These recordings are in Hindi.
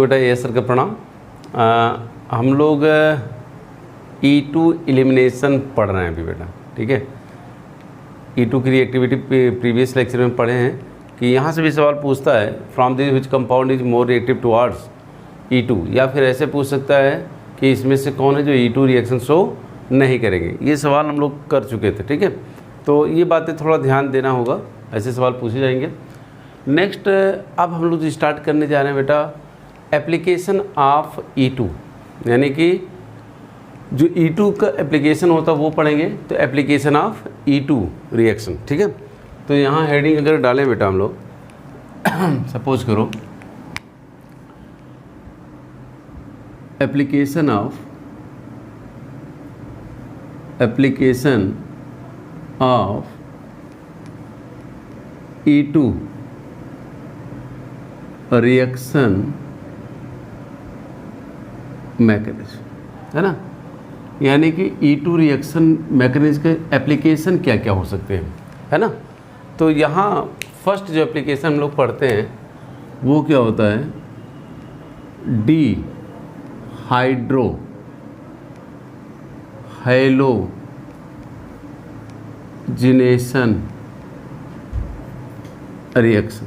बेटा, ये सर का प्रणाम। हम लोग E2 एलिमिनेशन पढ़ रहे हैं अभी बेटा, ठीक है। E2 की रिएक्टिविटी प्रीवियस लेक्चर में पढ़े हैं कि यहाँ से भी सवाल पूछता है from this which compound is more reactive towards E2, या फिर ऐसे पूछ सकता है कि इसमें से कौन है जो E2 रिएक्शन शो नहीं करेंगे। ये सवाल हम लोग कर चुके थे, ठीक है। तो ये बातें थोड़ा ध्यान देना होगा, ऐसे सवाल पूछे जाएंगे। नेक्स्ट अब हम लोग स्टार्ट करने जा रहे हैं बेटा एप्लीकेशन ऑफ E2, यानी कि जो E2 का एप्लीकेशन होता है वो पढ़ेंगे। तो एप्लीकेशन ऑफ E2 रिएक्शन, ठीक है। तो यहाँ हेडिंग अगर डालें बेटा हम लोग सपोज करो application of E2 reaction mechanism, है ना। यानी कि E2 रिएक्शन मैकेनिज्म के एप्लीकेशन क्या क्या हो सकते हैं, है ना। तो यहाँ फर्स्ट जो एप्लीकेशन हम लोग पढ़ते हैं वो क्या होता है, डी हाइड्रो हैलोजिनेशन रिएक्शन।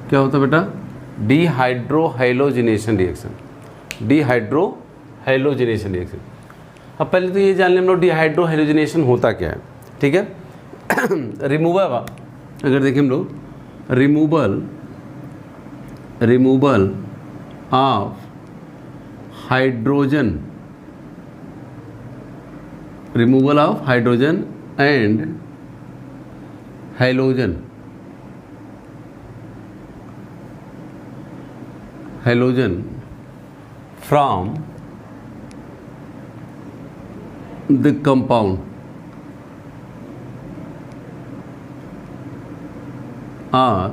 क्या होता है बेटा, dehydro halogenation reaction, dehydro halogenation reaction. अब पहले तो ये जान लें हम लोग डिहाइड्रो हैलोजिनेशन होता क्या है, ठीक है। रिमूवल, अगर देखें हम लोग removal of hydrogen and halogen from the compound are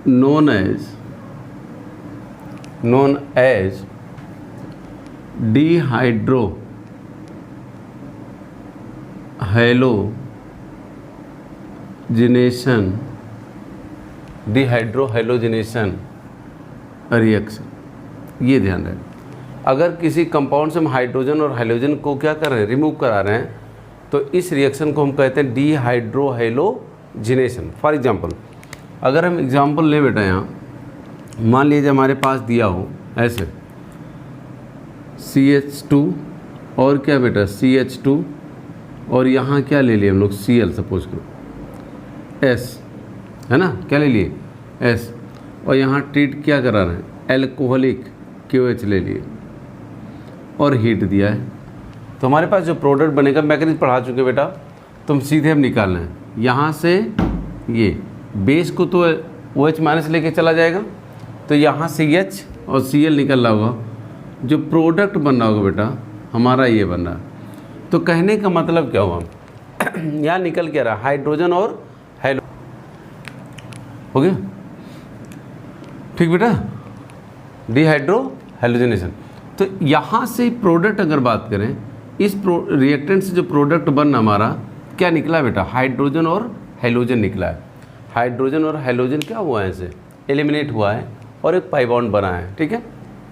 known as dehydro halogenation reaction. ये ध्यान रहे, अगर किसी कंपाउंड से हम हाइड्रोजन और हैलोजन को क्या कर रहे हैं, रिमूव करा रहे हैं, तो इस रिएक्शन को हम कहते हैं डिहाइड्रो हैलोजिनेशन। फॉर एग्जांपल अगर हम एग्जांपल लें बेटा, यहाँ मान लीजिए हमारे पास दिया हो ऐसे CH2 और क्या बेटा CH2, और यहाँ क्या ले लिए हम लोग Cl सपोज करो, S, है ना, क्या ले लिए S, और यहाँ ट्रीट क्या करा रहे हैं, एल्कोहलिक QH ले लिए और हीट दिया है। तो हमारे पास जो प्रोडक्ट बनेगा, मैकेनिज्म पढ़ा चुके बेटा, तुम सीधे हम निकालना है। यहाँ से ये बेस को तो OH माइनस लेके चला जाएगा, तो यहाँ CH और Cl निकल रहा होगा, जो प्रोडक्ट बन रहा होगा बेटा हमारा ये बन रहा है। तो कहने का मतलब क्या हुआ, यहाँ निकल क्या रहा, हाइड्रोजन और हैलो, हो गया, ठीक बेटा, डिहाइड्रो हैलोजिनेशन। तो यहाँ से प्रोडक्ट अगर बात करें, इस रिएक्टेंट से जो प्रोडक्ट बनना हमारा क्या निकला बेटा, हाइड्रोजन और हैलोजन निकला है। हाइड्रोजन और हैलोजन क्या हुआ है, ऐसे एलिमिनेट हुआ है और एक पाई बॉन्ड बना है, ठीक है,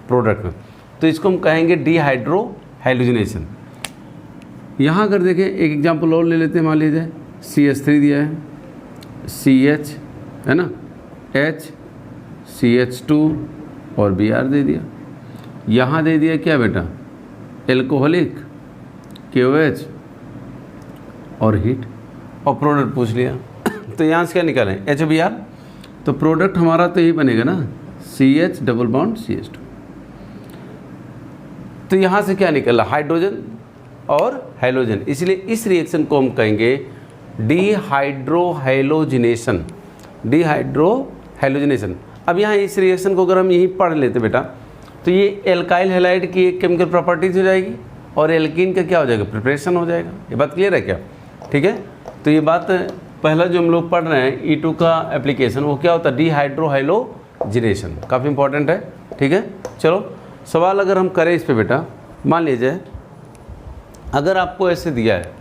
प्रोडक्ट में। तो इसको हम कहेंगे डिहाइड्रो हैलोजिनेशन। यहाँ अगर देखें एक एग्जाम्पल और ले लेते हैं, मान लीजिए CH3 दिया है, CH है ना, H CH2 और Br दे दिया। यहाँ दे दिया क्या बेटा, एल्कोहलिक KOH और हीट, और प्रोडक्ट पूछ लिया। तो यहाँ से क्या निकालें, HBr। तो प्रोडक्ट हमारा तो यही बनेगा ना, CH डबल बॉन्ड CH2। तो यहाँ से क्या निकला, हाइड्रोजन और हैलोजन, इसलिए इस रिएक्शन को हम कहेंगे डिहाइड्रो हैलोजिनेशन, डिहाइड्रो हैलोजिनेशन। अब यहाँ इस रिएक्शन को अगर हम यहीं पढ़ लेते बेटा, तो ये एल्काइल हैलाइड की एक केमिकल प्रॉपर्टीज हो जाएगी और एल्कीन का क्या हो जाएगा, प्रिपरेशन हो जाएगा। ये बात क्लियर है क्या, ठीक है। तो ये बात पहला जो हम लोग पढ़ रहे हैं E2 का एप्लीकेशन, वो क्या होता है, डिहाइड्रो हैलोजिनेशन, काफ़ी इंपॉर्टेंट है, ठीक है। चलो सवाल अगर हम करें इस पे बेटा, मान लीजिए अगर आपको ऐसे दिया है,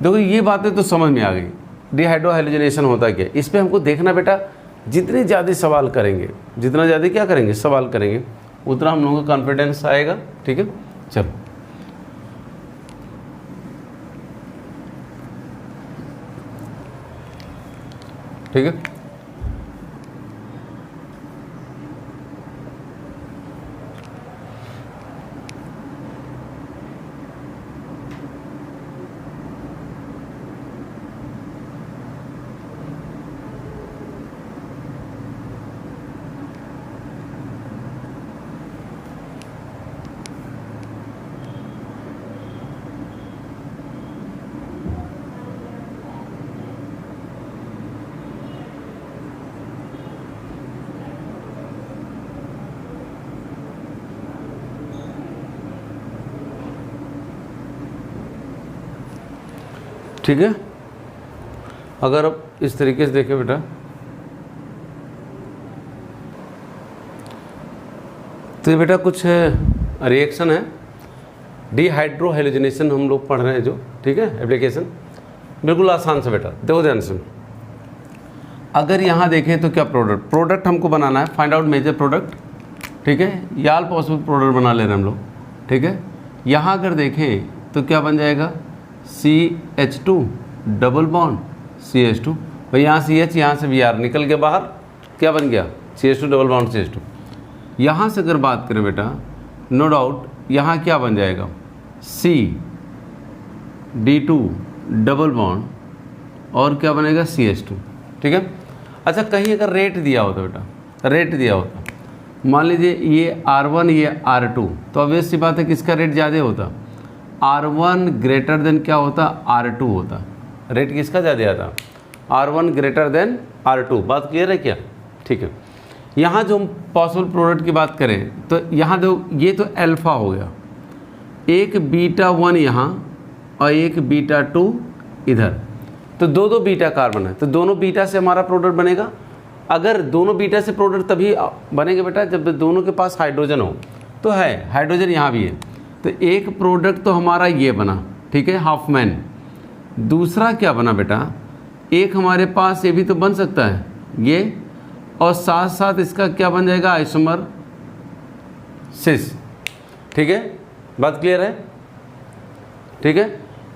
देखो ये बातें तो समझ में आ गई, डिहाइड्रोहाइलोजनेशन होता क्या है, इस पर हमको देखना बेटा। जितने ज़्यादा सवाल करेंगे, जितना ज़्यादा क्या करेंगे, सवाल करेंगे, उतना हम लोगों का कॉन्फिडेंस आएगा। ठीक है, चलो ठीक है। ठीक है, अगर अब इस तरीके से देखें बेटा, तो ये बेटा कुछ रिएक्शन है, डिहाइड्रोहाइलोजनेशन हम लोग पढ़ रहे हैं जो। ठीक है, एप्लीकेशन बिल्कुल आसान से बेटा, देखो ध्यान से। अगर यहाँ देखें तो क्या प्रोडक्ट हमको बनाना है, फाइंड आउट मेजर प्रोडक्ट। ठीक है, या ऑल पॉसिबल प्रोडक्ट बना ले रहे हैं हम लोग। ठीक है, यहाँ अगर देखें तो क्या बन जाएगा, CH2 डबल बॉन्ड CH2, और यहाँ CH, यहाँ से Br निकल के बाहर क्या बन गया, CH2 डबल बॉन्ड CH2। यहाँ से अगर बात करें बेटा, नो डाउट यहाँ क्या बन जाएगा, CD2 डबल बॉन्ड और क्या बनेगा, CH2। ठीक है, अच्छा कहीं अगर रेट दिया होता बेटा, रेट दिया होता, मान लीजिए ये R1 ये R2, तो ऑब्वियस सी बात है किसका रेट ज़्यादा होता, R1 ग्रेटर देन क्या होता, R2 होता। रेट किसका ज़्यादा आता, R1 ग्रेटर देन R2। बात क्लियर है क्या? ठीक है, यहाँ जो हम पॉसिबल प्रोडक्ट की बात करें तो यहाँ दो, ये तो अल्फ़ा हो गया, एक β1 यहाँ और एक β2 इधर, तो दो दो बीटा कार्बन है, तो दोनों बीटा से हमारा प्रोडक्ट बनेगा। अगर दोनों बीटा से प्रोडक्ट तभी बनेंगे बेटा जब दोनों के पास हाइड्रोजन हो, तो है हाइड्रोजन यहाँ भी है, तो एक प्रोडक्ट तो हमारा ये बना। ठीक है, हाफ मैन। दूसरा क्या बना बेटा, एक हमारे पास ये भी तो बन सकता है ये, और साथ साथ इसका क्या बन जाएगा, आइसोमर सिस। ठीक है, बात क्लियर है? ठीक है,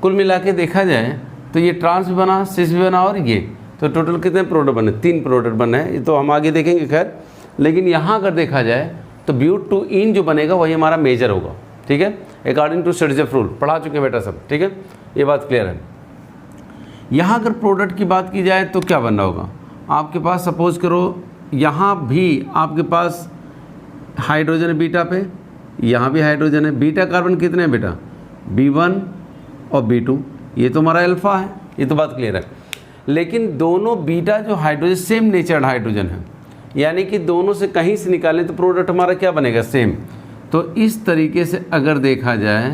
कुल मिला के देखा जाए तो ये ट्रांस भी बना, सिस भी बना, और ये तो टोटल कितने प्रोडक्ट बने, 3 प्रोडक्ट बने हैं। ये तो हम आगे देखेंगे खैर, लेकिन यहाँ अगर देखा जाए तो ब्यूट टू इन जो बनेगा वही हमारा मेजर होगा। ठीक है, अकॉर्डिंग टू स्टडीजफ रूल, पढ़ा चुके बेटा सब। ठीक है, ये बात क्लियर है। यहाँ अगर प्रोडक्ट की बात की जाए तो क्या बनना होगा, आपके पास सपोज करो यहाँ भी आपके पास हाइड्रोजन है बीटा पे, यहाँ भी हाइड्रोजन है। बीटा कार्बन कितने हैं बेटा, B1 और B2, ये तो हमारा अल्फ़ा है, ये तो बात क्लियर है। लेकिन दोनों बीटा जो हाइड्रोजन सेम नेचर्ड हाइड्रोजन है, यानी कि दोनों से कहीं से निकालें तो प्रोडक्ट हमारा क्या बनेगा, सेम। तो इस तरीके से अगर देखा जाए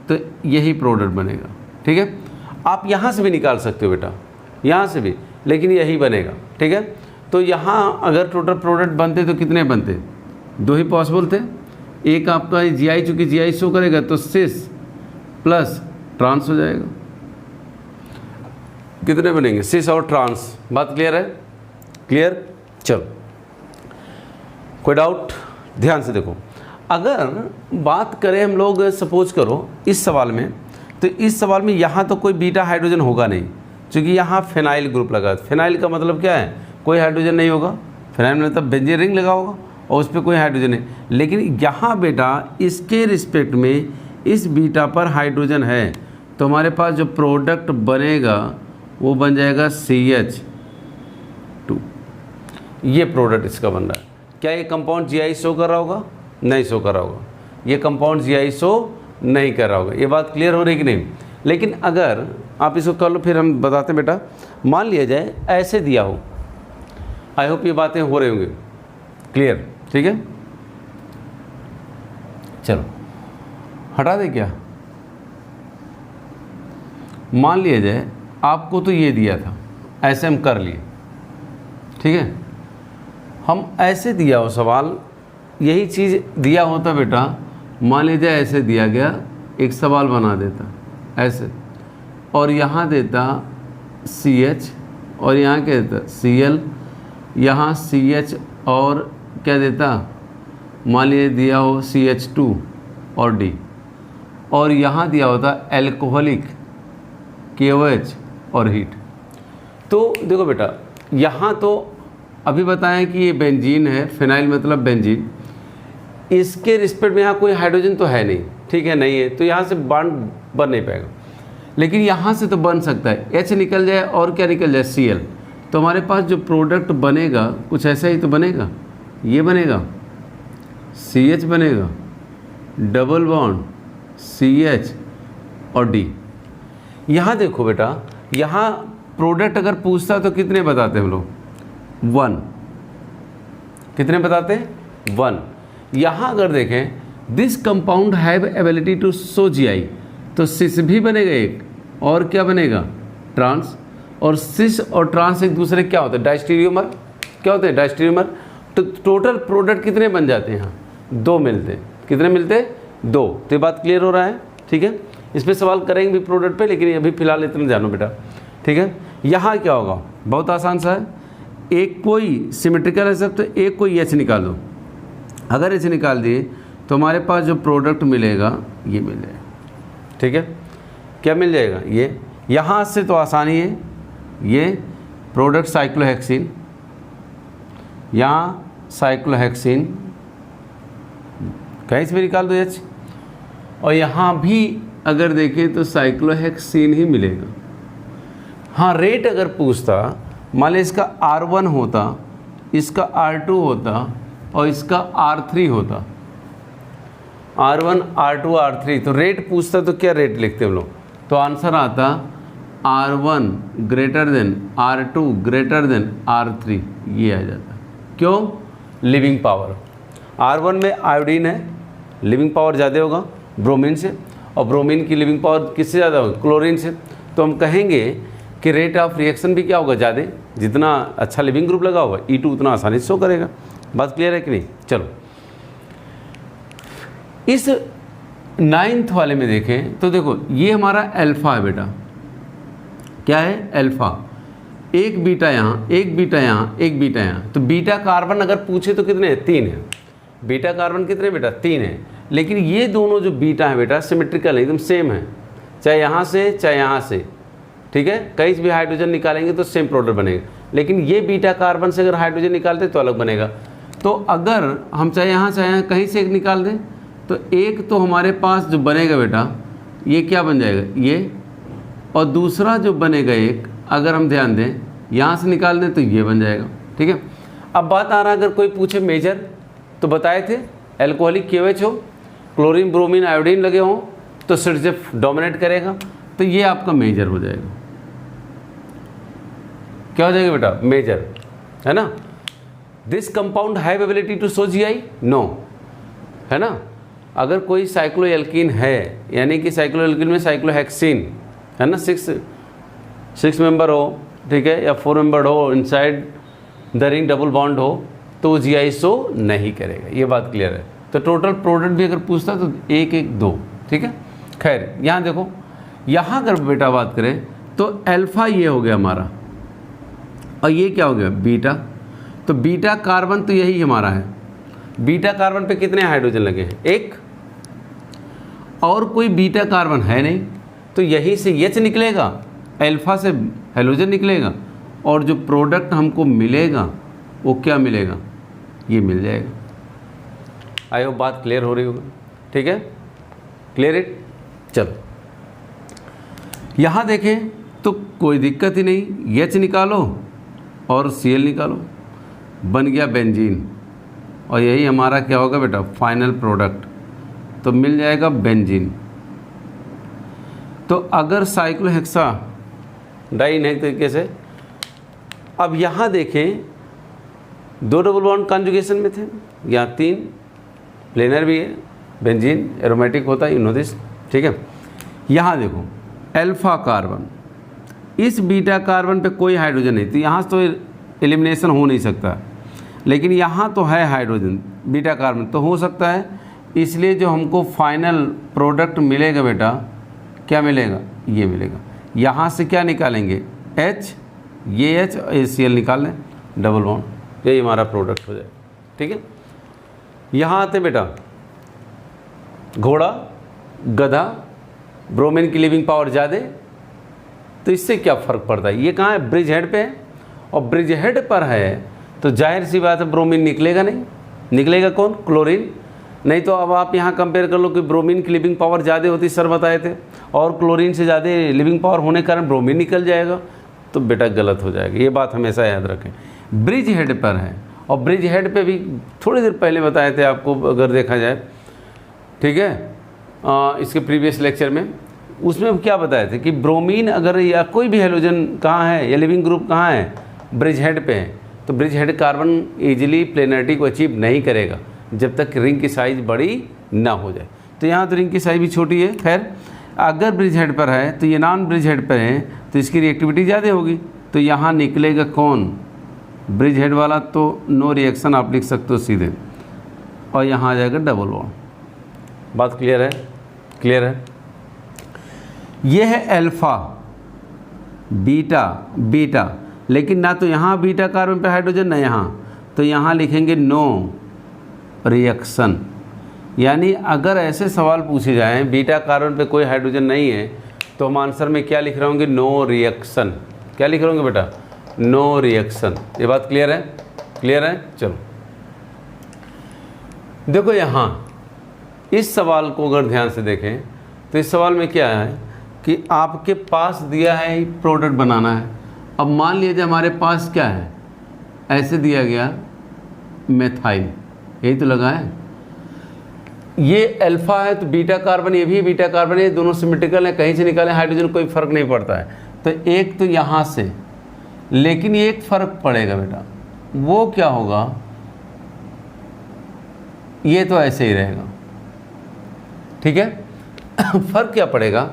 तो यही प्रोडक्ट बनेगा। ठीक है, आप यहाँ से भी निकाल सकते हो बेटा, यहाँ से भी, लेकिन यही बनेगा। ठीक है, तो यहाँ अगर टोटल प्रोडक्ट बनते तो कितने बनते, 2 ही पॉसिबल थे। एक आपका GI, चूँकि GI शो करेगा तो सिस प्लस ट्रांस हो जाएगा। कितने बनेंगे, सिस और ट्रांस। बात क्लियर है? क्लियर? चलो, कोई डाउट? ध्यान से देखो, अगर बात करें हम लोग सपोज करो इस सवाल में, तो इस सवाल में यहाँ तो कोई बीटा हाइड्रोजन होगा नहीं, क्योंकि यहाँ फिनाइल ग्रुप लगा है। फिनाइल का मतलब क्या है, कोई हाइड्रोजन नहीं होगा। फिनाइल में मतलब बेंजीन रिंग लगा होगा और उस पर कोई हाइड्रोजन नहीं। लेकिन यहाँ बेटा इसके रिस्पेक्ट में इस बीटा पर हाइड्रोजन है, तो हमारे पास जो प्रोडक्ट बनेगा वो बन जाएगा CH2। ये प्रोडक्ट इसका बन रहा है। क्या ये कंपाउंड GI शो कर रहा होगा? नहीं शो कर रहा होगा। ये कंपाउंड GI शो नहीं कर रहा होगा। ये बात क्लियर हो रही कि नहीं? लेकिन अगर आप इसको कर लो, फिर हम बताते हैं बेटा। मान लिया जाए ऐसे दिया हो, आई होप ये बातें हो रही होंगी क्लियर। ठीक है, चलो हटा दे। क्या मान लिया जाए आपको तो ये दिया था, ऐसे हम कर लिए। ठीक है, हम ऐसे दिया हो सवाल, यही चीज़ दिया होता बेटा, मान लीजिए ऐसे दिया गया, एक सवाल बना देता ऐसे, और यहाँ देता CH और यहाँ क्या देता Cl, यहाँ CH और क्या देता, मान लीजिए दिया हो CH2 और D, और यहाँ दिया होता एल्कोहलिक KOH और हीट। तो देखो बेटा, यहाँ तो अभी बताएं कि ये बेंजीन है, फिनाइल मतलब बेंजीन, इसके रिस्पेक्ट में यहाँ कोई हाइड्रोजन तो है नहीं, ठीक है, नहीं है, तो यहाँ से बॉन्ड बन नहीं पाएगा। लेकिन यहाँ से तो बन सकता है, H निकल जाए और क्या निकल जाए Cl, तो हमारे पास जो प्रोडक्ट बनेगा कुछ ऐसा ही तो बनेगा, ये बनेगा CH बनेगा, डबल बॉन्ड CH और D। यहाँ देखो बेटा, यहाँ प्रोडक्ट अगर पूछता तो कितने बताते हम लोग, 1, कितने बताते, 1। यहाँ अगर देखें this compound have ability to show GI, तो सिस भी बनेगा एक, और क्या बनेगा ट्रांस, और सिस और ट्रांस एक दूसरे क्या होते हैं, डाइस्टीरियोमर, क्या होते हैं डाइस्टीरियोमर। तो टोटल प्रोडक्ट कितने बन जाते हैं, यहाँ 2 मिलते हैं, कितने मिलते हैं, 2। तो ये बात क्लियर हो रहा है, ठीक है। इस पर सवाल करेंगे भी प्रोडक्ट पे, लेकिन अभी फिलहाल इतना जानो बेटा, ठीक है। यहाँ क्या होगा, बहुत आसान सा है, एक कोई सिमेट्रिकल है सब, तो एक कोई H निकाल दो, अगर H निकाल दिए तो हमारे पास जो प्रोडक्ट मिलेगा ये मिल जाएगा, ठीक है। क्या मिल जाएगा, ये यहाँ से तो आसानी है, ये प्रोडक्ट साइक्लोहेक्सिन, यहाँ साइक्लोहेक्सिन, कहीं से भी निकाल दो H, और यहाँ भी अगर देखें तो साइक्लोहेक्सिन ही मिलेगा। हाँ, रेट अगर पूछता, मान लीजिए इसका R1 होता, इसका R2 होता और इसका R3 होता, R1 R2 R3, तो रेट पूछता तो क्या रेट लिखते हम लोग, तो आंसर आता R1 greater than R2 greater than R3, ये आ जाता। क्यों, लिविंग पावर, R1 में आयोडीन है, लिविंग पावर ज़्यादा होगा ब्रोमीन से, और ब्रोमीन की लिविंग पावर किससे ज़्यादा होगी, क्लोरीन से। तो हम कहेंगे कि रेट ऑफ रिएक्शन भी क्या होगा, ज़्यादा, जितना अच्छा लिविंग ग्रुप लगा होगा E2 उतना आसानी से शो करेगा। बात क्लियर है कि नहीं। चलो इस 9th वाले में देखें तो देखो, ये हमारा अल्फा है बेटा, क्या है अल्फा, एक बीटा यहाँ, एक बीटा यहाँ, एक बीटा यहाँ, तो बीटा कार्बन अगर पूछे तो कितने हैं, 3 है। बीटा कार्बन कितने बेटा, 3 है। लेकिन ये दोनों जो बीटा है बेटा सिमेट्रिकल है, एकदम सेम है, चाहे यहाँ से चाहे यहाँ से, ठीक है। कहीं भी हाइड्रोजन निकालेंगे तो सेम प्रोडक्ट बनेगा, लेकिन ये बीटा कार्बन से अगर हाइड्रोजन निकालते तो अलग बनेगा। तो अगर हम चाहे यहाँ कहीं से एक निकाल दें, तो एक तो हमारे पास जो बनेगा बेटा ये क्या बन जाएगा, ये, और दूसरा जो बनेगा एक, अगर हम ध्यान दें यहाँ से निकाल दें तो ये बन जाएगा, ठीक है। अब बात आ रहा है, अगर कोई पूछे मेजर, तो बताए थे एल्कोहलिक KOH हो, क्लोरीन ब्रोमीन आयोडीन लगे हों, तो सिर्फ डोमिनेट करेगा, तो ये आपका मेजर हो जाएगा। क्या हो जाएगा बेटा, मेजर, है ना। This compound have ability to show GI, no, है ना। अगर कोई साइक्लोएल्कीन है, यानी कि साइक्लोएल्कीन में साइक्लोहेक्सिन है ना, 6 मेंबर हो, ठीक है, या 4 मेंबर हो, inside the ring double bond हो, तो GI शो नहीं करेगा, ये बात क्लियर है। तो टोटल प्रोडक्ट भी अगर पूछता तो 1 1 2, ठीक है। खैर यहाँ देखो, यहाँ अगर बेटा बात करें तो अल्फा ये हो गया हमारा, और ये क्या हो गया बीटा, तो बीटा कार्बन तो यही हमारा है। बीटा कार्बन पे कितने हाइड्रोजन लगे हैं, 1, और कोई बीटा कार्बन है नहीं, तो यहीं से H निकलेगा, अल्फा से हेलोजन निकलेगा, और जो प्रोडक्ट हमको मिलेगा वो क्या मिलेगा, ये मिल जाएगा। आई होप बात क्लियर हो रही होगी, ठीक है, क्लियर इट। चलो यहाँ देखें तो कोई दिक्कत ही नहीं, H निकालो और Cl निकालो, बन गया बेंजीन, और यही हमारा क्या होगा बेटा फाइनल प्रोडक्ट, तो मिल जाएगा बेंजीन। तो अगर साइक्लोहेक्सा डाइनहेक्स तरीके से, अब यहाँ देखें 2 डबल बॉन्ड कॉन्जुगेशन में थे, यहाँ 3 प्लेनर भी है, बेंजीन एरोमेटिक होता है, यू नो दिस, ठीक है। यहाँ देखो अल्फा कार्बन, इस बीटा कार्बन पे कोई हाइड्रोजन नहीं, तो यहाँ तो एलिमिनेशन हो नहीं सकता, लेकिन यहाँ तो है हाइड्रोजन, बीटा कार्बन तो हो सकता है, इसलिए जो हमको फाइनल प्रोडक्ट मिलेगा बेटा क्या मिलेगा, ये मिलेगा। यहाँ से क्या निकालेंगे H, ये H और ACl निकाल लें, डबल बॉन्ड, यही हमारा प्रोडक्ट हो जाए। ठीक है, यहाँ आते बेटा, घोड़ा, गधा, ब्रोमीन की लिविंग पावर ज़्यादा, तो इससे क्या फ़र्क पड़ता है? ये कहाँ है? ब्रिज हेड पे है, और ब्रिज हेड पर है तो जाहिर सी बात है ब्रोमीन निकलेगा नहीं। निकलेगा कौन? क्लोरीन। नहीं तो अब आप यहाँ कंपेयर कर लो कि ब्रोमीन की लिविंग पावर ज़्यादा होती, सर बताए थे, और क्लोरीन से ज़्यादा लिविंग पावर होने के कारण ब्रोमीन निकल जाएगा, तो बेटा गलत हो जाएगा। ये बात हमेशा याद रखें। ब्रिज हेड पर है, और ब्रिज हेड पे भी थोड़ी देर पहले बताए थे आपको, अगर देखा जाए, ठीक है, इसके प्रीवियस लेक्चर में, उसमें क्या बताए थे कि ब्रोमीन अगर या कोई भी हेलोजन कहाँ है या लिविंग ग्रुप कहाँ है? ब्रिज हेड पे है, तो bridge head carbon easily planarity को अचीव नहीं करेगा जब तक रिंग की साइज़ बड़ी ना हो जाए। तो यहाँ तो रिंग की साइज़ भी छोटी है। खैर, अगर ब्रिज हेड पर है तो ये नॉन ब्रिज हेड पर है, तो इसकी रिएक्टिविटी ज़्यादा होगी, तो यहाँ निकलेगा कौन? ब्रिज हेड वाला, तो नो रिएक्शन आप लिख सकते हो सीधे, और यहाँ आ जाएगा डबल बॉन्ड। बात क्लियर है? क्लियर है? ये है अल्फा, बीटा, बीटा, लेकिन ना तो यहाँ बीटा कार्बन पे हाइड्रोजन ना यहाँ, तो यहाँ लिखेंगे नो रिएक्शन। यानी अगर ऐसे सवाल पूछे जाएं बीटा कार्बन पे कोई हाइड्रोजन नहीं है, तो हम आंसर में क्या लिख रहे होंगे? No reaction. क्या लिख रहे होंगे बेटा? No reaction. ये बात क्लियर है? क्लियर है? चलो देखो, यहाँ इस सवाल को अगर ध्यान से देखें तो इस सवाल में क्या है कि आपके पास दिया है प्रोडक्ट बनाना है। अब मान लीजिए हमारे पास क्या है, ऐसे दिया गया मेथाइल, यही तो लगा है, ये अल्फा है तो बीटा कार्बन, ये भी बीटा कार्बन है, दोनों सिमेट्रिकल है, कहीं से निकालें हाइड्रोजन कोई फ़र्क नहीं पड़ता है। तो एक तो यहाँ से, लेकिन ये एक फ़र्क पड़ेगा बेटा, वो क्या होगा? ये तो ऐसे ही रहेगा, ठीक है। फ़र्क क्या पड़ेगा?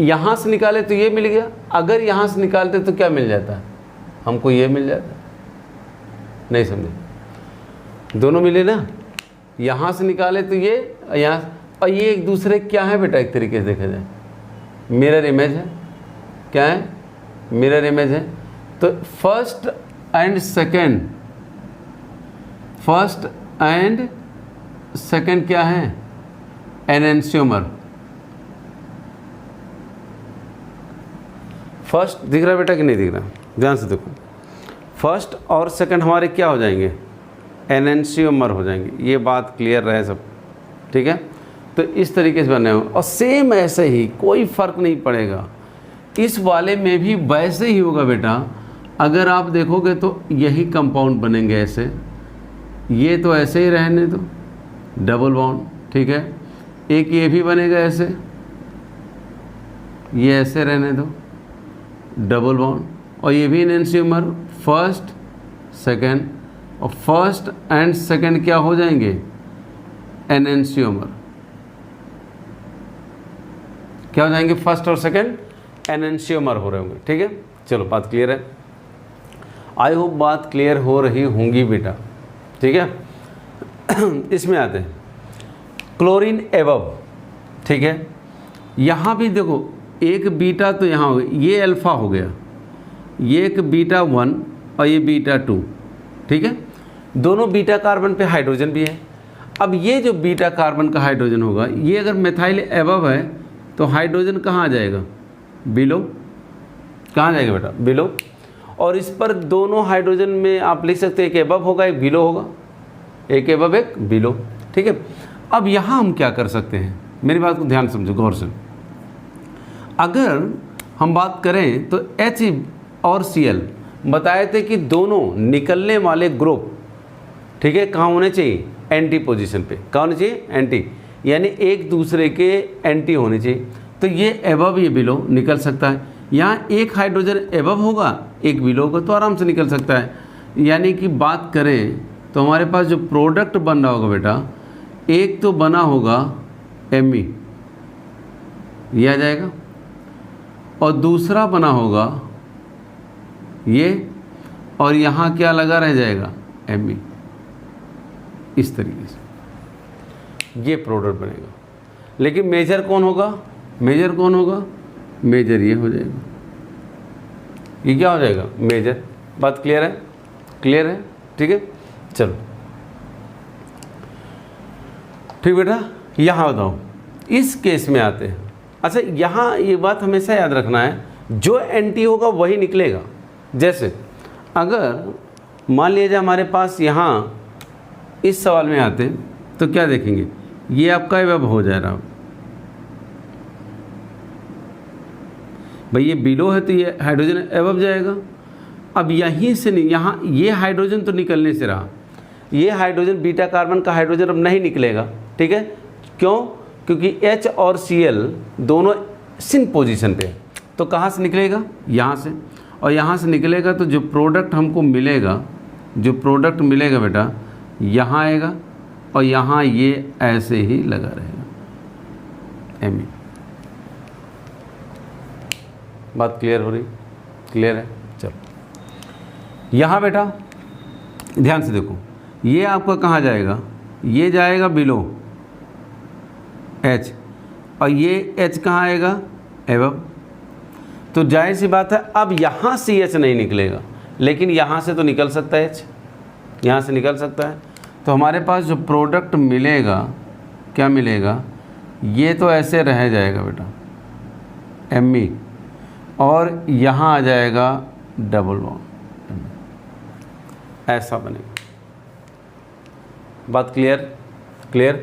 यहाँ से निकाले तो ये मिल गया, अगर यहाँ से निकालते तो क्या मिल जाता है हमको? ये मिल जाता। नहीं समझे? दोनों मिले ना, यहाँ से निकाले तो ये, यहाँ, और ये एक दूसरे क्या है बेटा? एक तरीके से देखा जाए मिरर इमेज है। क्या है? मिरर इमेज है। तो first and second, first and second क्या है? एनेंशियोमर। फर्स्ट दिख रहा है बेटा कि नहीं दिख रहा? ध्यान से देखो, फर्स्ट और सेकंड हमारे क्या हो जाएंगे? एनेंशियोमर हो जाएंगे। ये बात क्लियर रहे सब, ठीक है। तो इस तरीके से बने हो, और सेम ऐसे ही, कोई फ़र्क नहीं पड़ेगा। इस वाले में भी वैसे ही होगा बेटा। अगर आप देखोगे तो यही कंपाउंड बनेंगे ऐसे, ये तो ऐसे ही रहने दो, डबल बॉन्ड, ठीक है। एक ये भी बनेगा ऐसे, ये ऐसे रहने दो, डबल बॉन्ड, और ये भी एनेंशियोमर, फर्स्ट सेकंड, और फर्स्ट एंड सेकंड क्या हो जाएंगे? एनेंशियोमर। क्या हो जाएंगे? फर्स्ट और सेकंड एनेंशियोमर हो रहे होंगे, ठीक है। चलो बात क्लियर है, आई होप बात क्लियर हो रही होंगी बेटा, ठीक है। इसमें आते हैं क्लोरीन एबव, ठीक है। यहाँ भी देखो, एक बीटा तो यहाँ हो गया, ये अल्फा हो गया, ये एक बीटा 1 और ये बीटा 2, ठीक है। दोनों बीटा कार्बन पे हाइड्रोजन भी है। अब ये जो बीटा कार्बन का हाइड्रोजन होगा, ये अगर मेथाइल एबव है तो हाइड्रोजन कहाँ आ जाएगा? बिलो। कहाँ जाएगा बेटा? बिलो। और इस पर दोनों हाइड्रोजन में आप लिख सकते हैं, एक एबव होगा एक बिलो होगा, एक एबव एक बिलो, ठीक है। अब यहाँ हम क्या कर सकते हैं? मेरी बात को ध्यान समझो गौर से। अगर हम बात करें तो H और Cl बताए थे कि दोनों निकलने वाले ग्रुप, ठीक है, कहाँ होने चाहिए? एंटी पोजीशन पे। कहाँ होने चाहिए? एंटी, यानी एक दूसरे के एंटी होने चाहिए। तो ये एबव ये बिलो निकल सकता है। यहाँ एक हाइड्रोजन एबव होगा एक बिलो होगा, तो आराम से निकल सकता है। यानी कि बात करें तो हमारे पास जो प्रोडक्ट बन रहा होगा बेटा, एक तो बना होगा Me, ये आ जाएगा, और दूसरा बना होगा ये, और यहाँ क्या लगा रह जाएगा? Me। इस तरीके से ये प्रोडक्ट बनेगा। लेकिन मेजर कौन होगा? मेजर कौन होगा? मेजर ये हो जाएगा, ये क्या हो जाएगा, मेजर। बात क्लियर है, क्लियर है, ठीक है। चलो ठीक बेटा, यहाँ बताओ इस केस में आते हैं। अच्छा यहाँ ये बात हमेशा याद रखना है, जो एंटी होगा वही निकलेगा। जैसे अगर मान लीजिए हमारे पास यहाँ इस सवाल में आते तो क्या देखेंगे, ये आपका एबव हो जा रहा, भाई ये बिलो है तो ये हाइड्रोजन एबव जाएगा। अब यहीं से नहीं, यहाँ ये हाइड्रोजन तो निकलने से रहा, ये हाइड्रोजन बीटा कार्बन का हाइड्रोजन अब नहीं निकलेगा, ठीक है। क्यों? क्योंकि H और Cl दोनों सिन पोजीशन पे है, तो कहाँ से निकलेगा, यहाँ से। और यहाँ से निकलेगा तो जो प्रोडक्ट हमको मिलेगा, जो प्रोडक्ट मिलेगा बेटा यहाँ आएगा और यहाँ ये ऐसे ही लगा रहेगा Me। बात क्लियर हो रही, क्लियर है। चलो यहाँ बेटा ध्यान से देखो, ये आपका कहाँ जाएगा, ये जाएगा बिलो H और ये H कहाँ आएगा, एबव। तो जाहिर सी बात है अब यहाँ से H नहीं निकलेगा, लेकिन यहाँ से तो निकल सकता है H, यहाँ से निकल सकता है। तो हमारे पास जो प्रोडक्ट मिलेगा क्या मिलेगा, ये तो ऐसे रह जाएगा बेटा Me और यहाँ आ जाएगा डबल बॉन्ड, ऐसा बनेगा। बात क्लियर, क्लियर,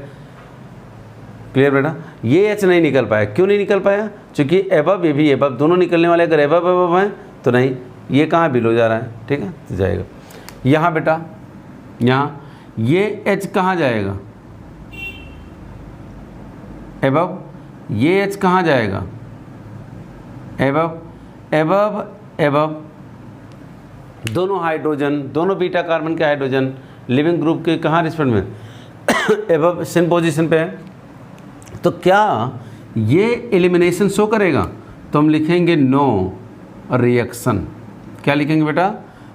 क्लियर बेटा। ये H नहीं निकल पाया, क्यों नहीं निकल पाया, क्योंकि एबव ये भी एबव, दोनों निकलने वाले, अगर एबव एबव है तो नहीं, ये कहाँ बिलो जा रहा है, ठीक है, तो जाएगा। यहाँ बेटा यहाँ ये H कहाँ जाएगा, एबव, ये H कहाँ जाएगा, एबव, एबव एबव, दोनों हाइड्रोजन, दोनों बीटा कार्बन के हाइड्रोजन लिविंग ग्रुप के कहाँ रिस्पेक्ट में, एबव सिन पोजीशन पे है। तो क्या ये एलिमिनेशन शो करेगा, तो हम लिखेंगे नो रिएक्शन। क्या लिखेंगे बेटा,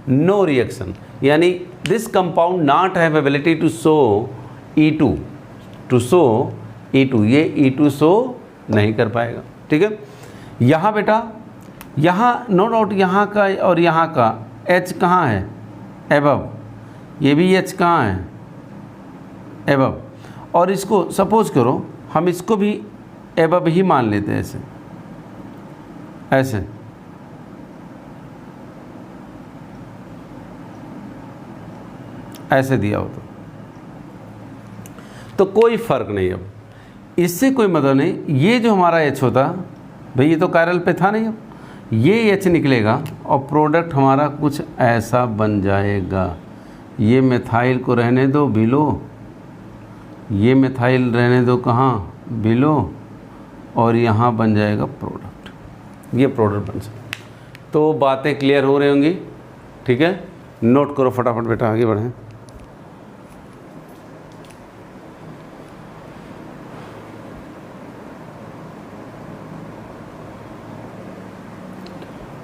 नो रिएक्शन, यानी this compound not have ability to show E2, to show E2, ये E2 शो नहीं कर पाएगा, ठीक है। यहाँ बेटा यहाँ नो डाउट यहाँ का और यहाँ का H कहाँ है, एबव, ये भी H कहाँ है, एबव। और इसको सपोज करो हम इसको भी एबव ही मान लेते हैं, ऐसे ऐसे, ऐसे दिया हो तो कोई फ़र्क नहीं। अब इससे कोई मतलब नहीं, ये जो हमारा H होता भाई, ये तो कायरल पे था नहीं, अब ये H निकलेगा और प्रोडक्ट हमारा कुछ ऐसा बन जाएगा। ये मिथाइल को रहने दो बिलो, ये मिथाइल रहने दो कहाँ, बिलो, और यहाँ बन जाएगा प्रोडक्ट, ये प्रोडक्ट बन सकता। तो बातें क्लियर हो रही होंगी, ठीक है। नोट करो फटाफट बेटा, आगे बढ़ें।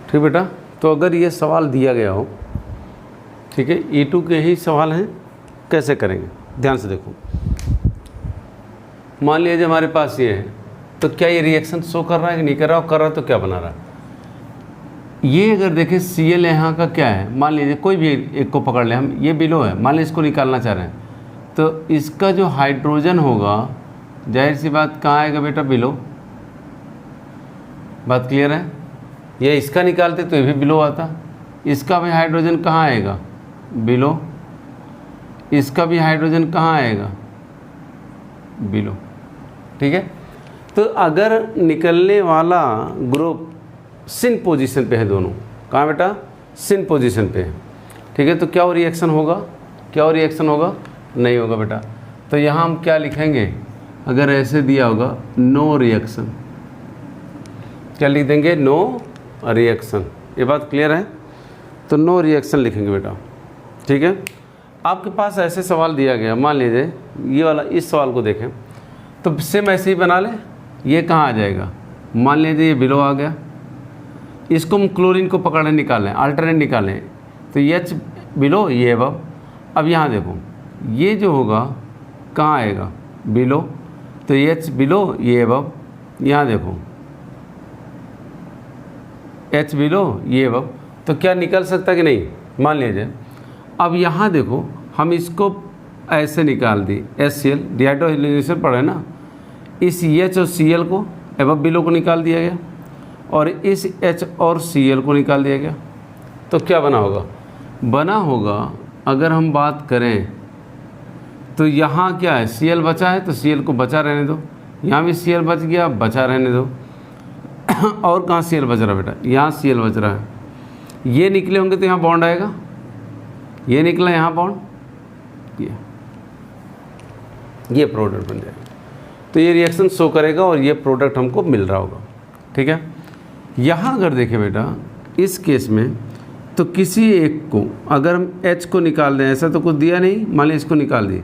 ठीक बेटा, तो अगर ये सवाल दिया गया हो, ठीक है, E2 के ही सवाल हैं, कैसे करेंगे, ध्यान से देखो। मान लीजिए हमारे पास ये है, तो क्या ये रिएक्शन शो कर रहा है कि नहीं कर रहा, और कर रहा है तो क्या बना रहा है। ये अगर देखें Cl यहाँ का क्या है, मान लीजिए कोई भी एक को पकड़ लें हम, ये बिलो है, मान लीजिए इसको निकालना चाह रहे हैं, तो इसका जो हाइड्रोजन होगा जाहिर सी बात कहाँ आएगा बेटा, बिलो। बात क्लियर है। ये इसका निकालते तो ये भी बिलो आता, इसका भी हाइड्रोजन कहाँ आएगा, बिलो, इसका भी हाइड्रोजन कहाँ आएगा, बिलो, ठीक है। तो अगर निकलने वाला ग्रुप सिन पोजीशन पे है, दोनों कहाँ बेटा, सिन पोजीशन पे है, ठीक है, तो क्या वो रिएक्शन होगा, क्या वो रिएक्शन होगा, नहीं होगा बेटा। तो यहाँ हम क्या लिखेंगे, अगर ऐसे दिया होगा नो रिएक्शन, क्या लिख देंगे, नो रिएक्शन। ये बात क्लियर है, तो नो रिएक्शन लिखेंगे बेटा, ठीक है। आपके पास ऐसे सवाल दिया गया, मान लीजिए ये वाला, इस सवाल को देखें तो सेम ऐसे ही बना लें। ये कहाँ आ जाएगा, मान लीजिए ये बिलो आ गया, इसको हम क्लोरीन को पकड़ने निकालें, अल्टरनेट निकालें, तो ये H बिलो, ये एबव। अब यहाँ देखो ये जो होगा कहाँ आएगा, बिलो, तो ये H बिलो, ये एबव। यहाँ देखो H बिलो, ये एबव, तो क्या निकल सकता कि नहीं, मान लीजिए। अब यहाँ देखो हम इसको ऐसे निकाल दी, HCl डिहाइड्रोजनेशन पढ़े ना, इस H और Cl को एवं बिलो को निकाल दिया गया और इस H और Cl को निकाल दिया गया। तो क्या बना होगा, बना होगा अगर हम बात करें तो यहाँ क्या है, Cl बचा है तो Cl को बचा रहने दो, यहाँ भी Cl बच गया, बचा रहने दो। और कहाँ Cl बच रहा है बेटा, यहाँ Cl बच रहा है, ये निकले होंगे तो यहाँ बॉन्ड आएगा, ये निकला यहाँ बॉन्ड, ये प्रोडक्ट बन जाएगा। तो ये रिएक्शन शो करेगा और ये प्रोडक्ट हमको मिल रहा होगा। ठीक है, यहाँ अगर देखें बेटा इस केस में तो किसी एक को अगर हम H को निकाल दें, ऐसा तो कुछ दिया नहीं, मान लीजिए इसको निकाल दिए,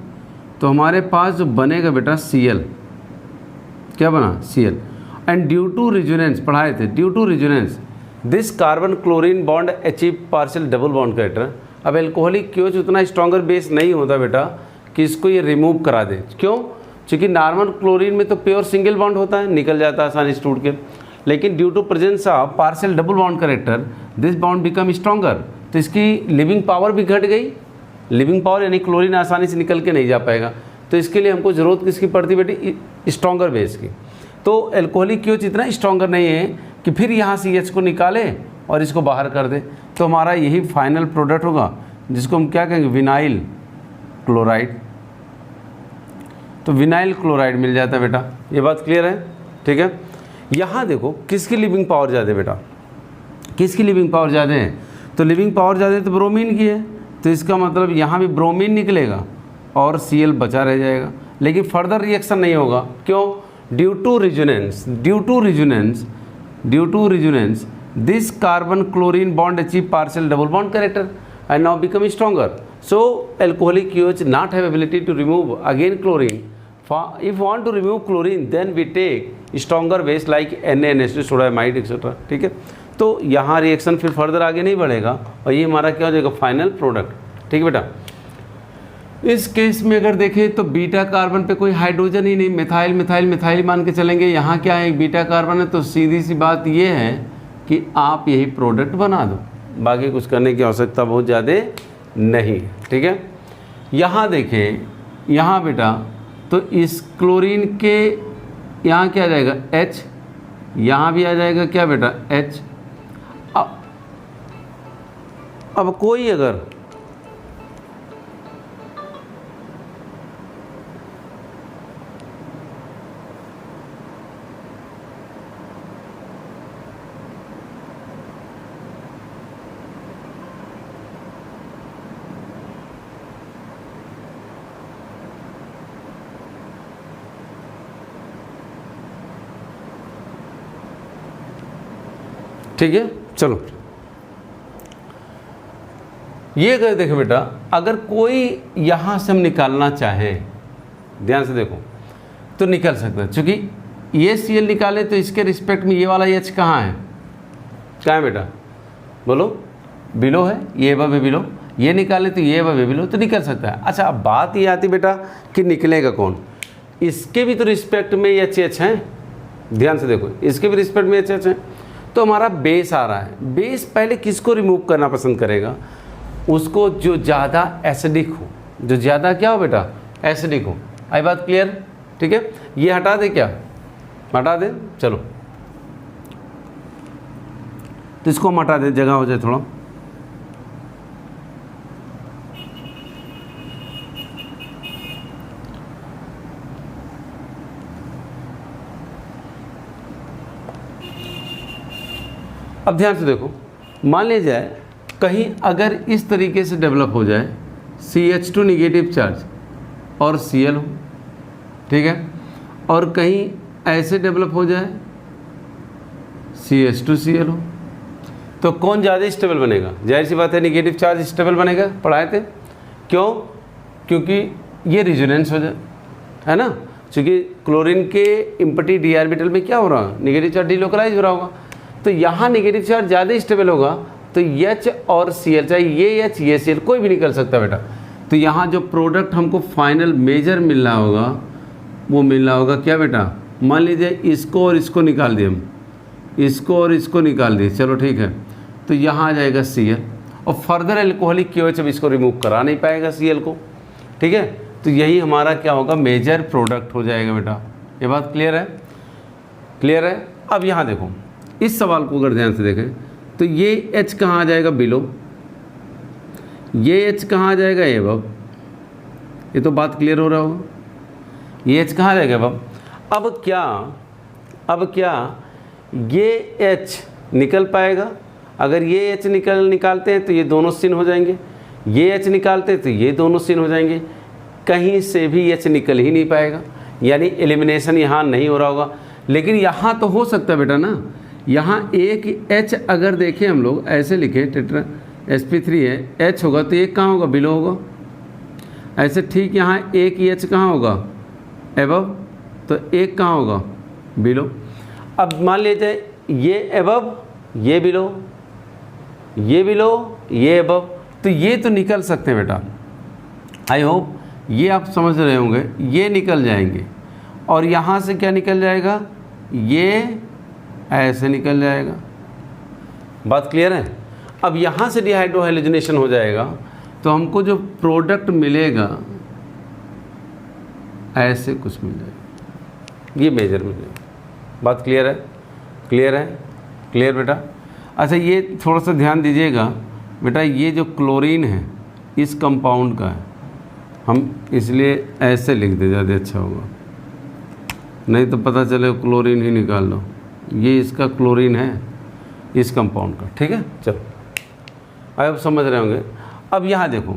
तो हमारे पास जो बनेगा बेटा Cl, क्या बना Cl, and due to resonance पढ़ाए थे, due to resonance this carbon chlorine bond achieve partial double bond character. अब एल्कोहलिक क्योच उतना स्ट्रॉन्गर बेस नहीं होता बेटा कि इसको ये रिमूव करा दे, क्यों, क्योंकि नॉर्मल क्लोरीन में तो प्योर सिंगल बॉन्ड होता है, निकल जाता है आसानी से टूट के, लेकिन due to presence of partial double bond character this bond become stronger, तो इसकी लिविंग पावर भी घट गई, लिविंग पावर यानी क्लोरीन आसानी से निकल के नहीं जा पाएगा। तो इसके लिए हमको ज़रूरत किसकी पड़ती बेटी, स्ट्रॉन्गर बेस की। तो एल्कोहलिक क्योच इतना स्ट्रॉन्गर नहीं है कि फिर यहाँ से H को निकाले और इसको बाहर कर दे, तो हमारा यही फाइनल प्रोडक्ट होगा जिसको हम क्या कहेंगे, विनाइल क्लोराइड। तो विनाइल क्लोराइड मिल जाता है बेटा, ये बात क्लियर है। ठीक है, यहाँ देखो किसकी लिविंग पावर ज़्यादा है बेटा, किसकी लिविंग पावर ज़्यादा है, तो लिविंग पावर ज़्यादा है तो ब्रोमीन की है, तो इसका मतलब यहाँ भी ब्रोमीन निकलेगा और Cl बचा रह जाएगा, लेकिन फर्दर रिएक्शन नहीं होगा, क्यों, due to resonance, due to resonance, due to resonance this carbon chlorine bond achieve partial double bond character and now become stronger. So alcoholic KOH not have ability to remove again chlorine. If want to remove chlorine, then we take stronger base like NaNH2 sodamide etcetera. ठीक है, तो यहाँ रिएक्शन फिर फर्दर आगे नहीं बढ़ेगा और ये हमारा क्या हो जाएगा, फाइनल प्रोडक्ट। ठीक है बेटा, इस केस में अगर देखें तो बीटा कार्बन पे कोई हाइड्रोजन ही नहीं, मिथाइल मिथाइल मिथाइल मान के चलेंगे, यहाँ क्या है, एक बीटा कार्बन है, तो सीधी सी बात ये है कि आप यही प्रोडक्ट बना दो, बाकी कुछ करने की आवश्यकता बहुत ज़्यादा नहीं। ठीक है, यहाँ देखें, यहाँ बेटा तो इस क्लोरीन के यहाँ क्या आ जाएगा H, यहाँ भी आ जाएगा क्या बेटा H। अब कोई अगर ठीक है, चलो ये अगर देखो बेटा, अगर कोई यहाँ से हम निकालना चाहें, ध्यान से देखो, तो निकल सकता है, क्योंकि ये Cl निकाले तो इसके रिस्पेक्ट में ये वाला H कहाँ है, कहाँ है बेटा, बोलो, बिलो है, ये अब बिलो, ये निकाले तो ये अब बिलो, तो निकल सकता है। अच्छा, अब बात ये आती बेटा कि निकलेगा कौन, इसके भी तो रिस्पेक्ट में HH हैं, ध्यान से देखो, इसके भी रिस्पेक्ट में HH हैं, तो हमारा बेस आ रहा है। बेस पहले किसको रिमूव करना पसंद करेगा, उसको जो ज़्यादा एसिडिक हो, जो ज़्यादा क्या हो बेटा, एसिडिक हो। आई बात क्लियर। ठीक है, ये हटा दे, क्या हटा दे, चलो तो इसको हम हटा दे, जगह हो जाए थोड़ा। अब ध्यान से देखो, मान लिया जाए कहीं अगर इस तरीके से डेवलप हो जाए CH2 निगेटिव चार्ज और Cl हो, ठीक है, और कहीं ऐसे डेवलप हो जाए CH2Cl हो, तो कौन ज़्यादा स्टेबल बनेगा, जाहिर सी बात है निगेटिव चार्ज स्टेबल बनेगा, पढ़ाए थे, क्यों, क्योंकि ये रिजोनेंस हो जाए, है ना, क्योंकि क्लोरीन के इम्पटी डी ऑर्बिटल में क्या हो रहा है, निगेटिव चार्ज डिलोकलाइज हो रहा होगा, तो यहाँ निगेटिव चार्ज ज़्यादा स्टेबल होगा, तो H और Cl, चाहे ये H ये Cl कोई भी निकल सकता है बेटा। तो यहाँ जो प्रोडक्ट हमको फाइनल मेजर मिल रहा होगा वो मिल रहा होगा क्या बेटा, मान लीजिए इसको और इसको निकाल दिए हम, इसको और इसको निकाल दिए, चलो ठीक है, तो यहाँ आ जाएगा Cl, और फर्दर एल्कोहलिक KOH अब इसको रिमूव करा नहीं पाएगा Cl को, ठीक है। तो यही हमारा क्या होगा, मेजर प्रोडक्ट हो जाएगा बेटा। ये बात क्लियर है? क्लियर है। अब यहाँ देखो, इस सवाल को अगर ध्यान से देखें तो ये H कहाँ आ जाएगा, बिलो, ये H कहाँ आ जाएगा, एबव। ये तो बात क्लियर हो रहा होगा, ये H कहाँ आ जाएगा, एबव। अब क्या ये H निकल पाएगा? अगर ये H निकालते हैं तो ये दोनों सिन हो जाएंगे, ये H निकालते हैं तो ये दोनों सिन हो जाएंगे, कहीं से भी H निकल ही नहीं पाएगा, यानी एलिमिनेशन यहाँ नहीं हो रहा होगा। लेकिन यहाँ तो हो सकता है बेटा ना, यहाँ एक H अगर देखें हम लोग ऐसे लिखें, टेट्रा sp3 है, H होगा तो एक कहाँ होगा, बिलो होगा। ऐसे ठीक यहाँ एक ही H कहाँ होगा, एबव, तो एक कहाँ होगा, बिलो। अब मान लीजिए ये एबव, ये बिलो, ये बिलो, ये एबव, तो ये तो निकल सकते हैं बेटा। आई होप ये आप समझ रहे होंगे, ये निकल जाएंगे, और यहाँ से क्या निकल जाएगा, ये ऐसे निकल जाएगा। बात क्लियर है? अब यहाँ से डिहाइड्रोहाइलोजनेशन हो जाएगा तो हमको जो प्रोडक्ट मिलेगा ऐसे कुछ मिल जाएगा, ये मेजर मिलेगा। बात क्लियर है? क्लियर है? क्लियर बेटा। अच्छा ये थोड़ा सा ध्यान दीजिएगा बेटा, ये जो क्लोरीन है इस कंपाउंड का है, हम इसलिए ऐसे लिख दे, ज़्यादा अच्छा होगा, नहीं तो पता चले क्लोरीन ही निकाल लो। ये इसका क्लोरीन है इस कंपाउंड का, ठीक है। चलो आप समझ रहे होंगे। अब यहाँ देखो,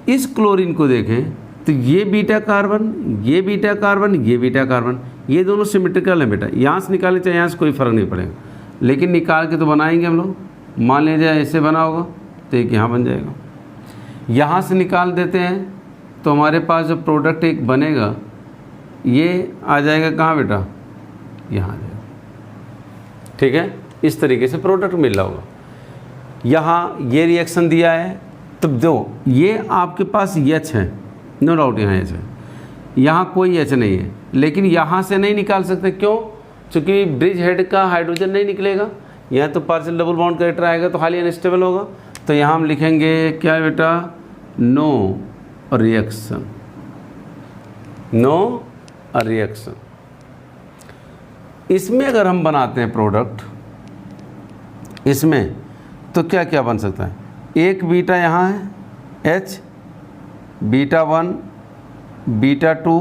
इस क्लोरीन को देखें तो ये बीटा कार्बन, ये बीटा कार्बन, ये बीटा कार्बन, ये दोनों सिमेट्रिकल है बेटा। यहाँ से निकालें चाहे यहाँ से कोई फ़र्क नहीं पड़ेगा, लेकिन निकाल के तो बनाएंगे हम लोग। मान लीजिए ऐसे बना होगा तो एक यहाँ बन जाएगा, यहाँ से निकाल देते हैं तो हमारे पास जो प्रोडक्ट एक बनेगा ये आ जाएगा कहाँ बेटा, यहाँ आ जाएगा, ठीक है। इस तरीके से प्रोडक्ट मिल रहा होगा। यहाँ ये रिएक्शन दिया है तो दो, ये आपके पास H है, नो डाउट यहाँ H है, यहाँ कोई H नहीं है, लेकिन यहाँ से नहीं निकाल सकते। क्यों? चूँकि ब्रिज हेड का हाइड्रोजन नहीं निकलेगा, यहाँ तो पार्शियल डबल बॉन्ड कैरेक्टर आएगा तो हाईली अनस्टेबल होगा। तो यहाँ हम लिखेंगे क्या बेटा, नो रिएक्शन, नो रिएक्शन। इसमें अगर हम बनाते हैं प्रोडक्ट इसमें, तो क्या क्या बन सकता है, एक बीटा यहाँ है H, बीटा 1, बीटा 2,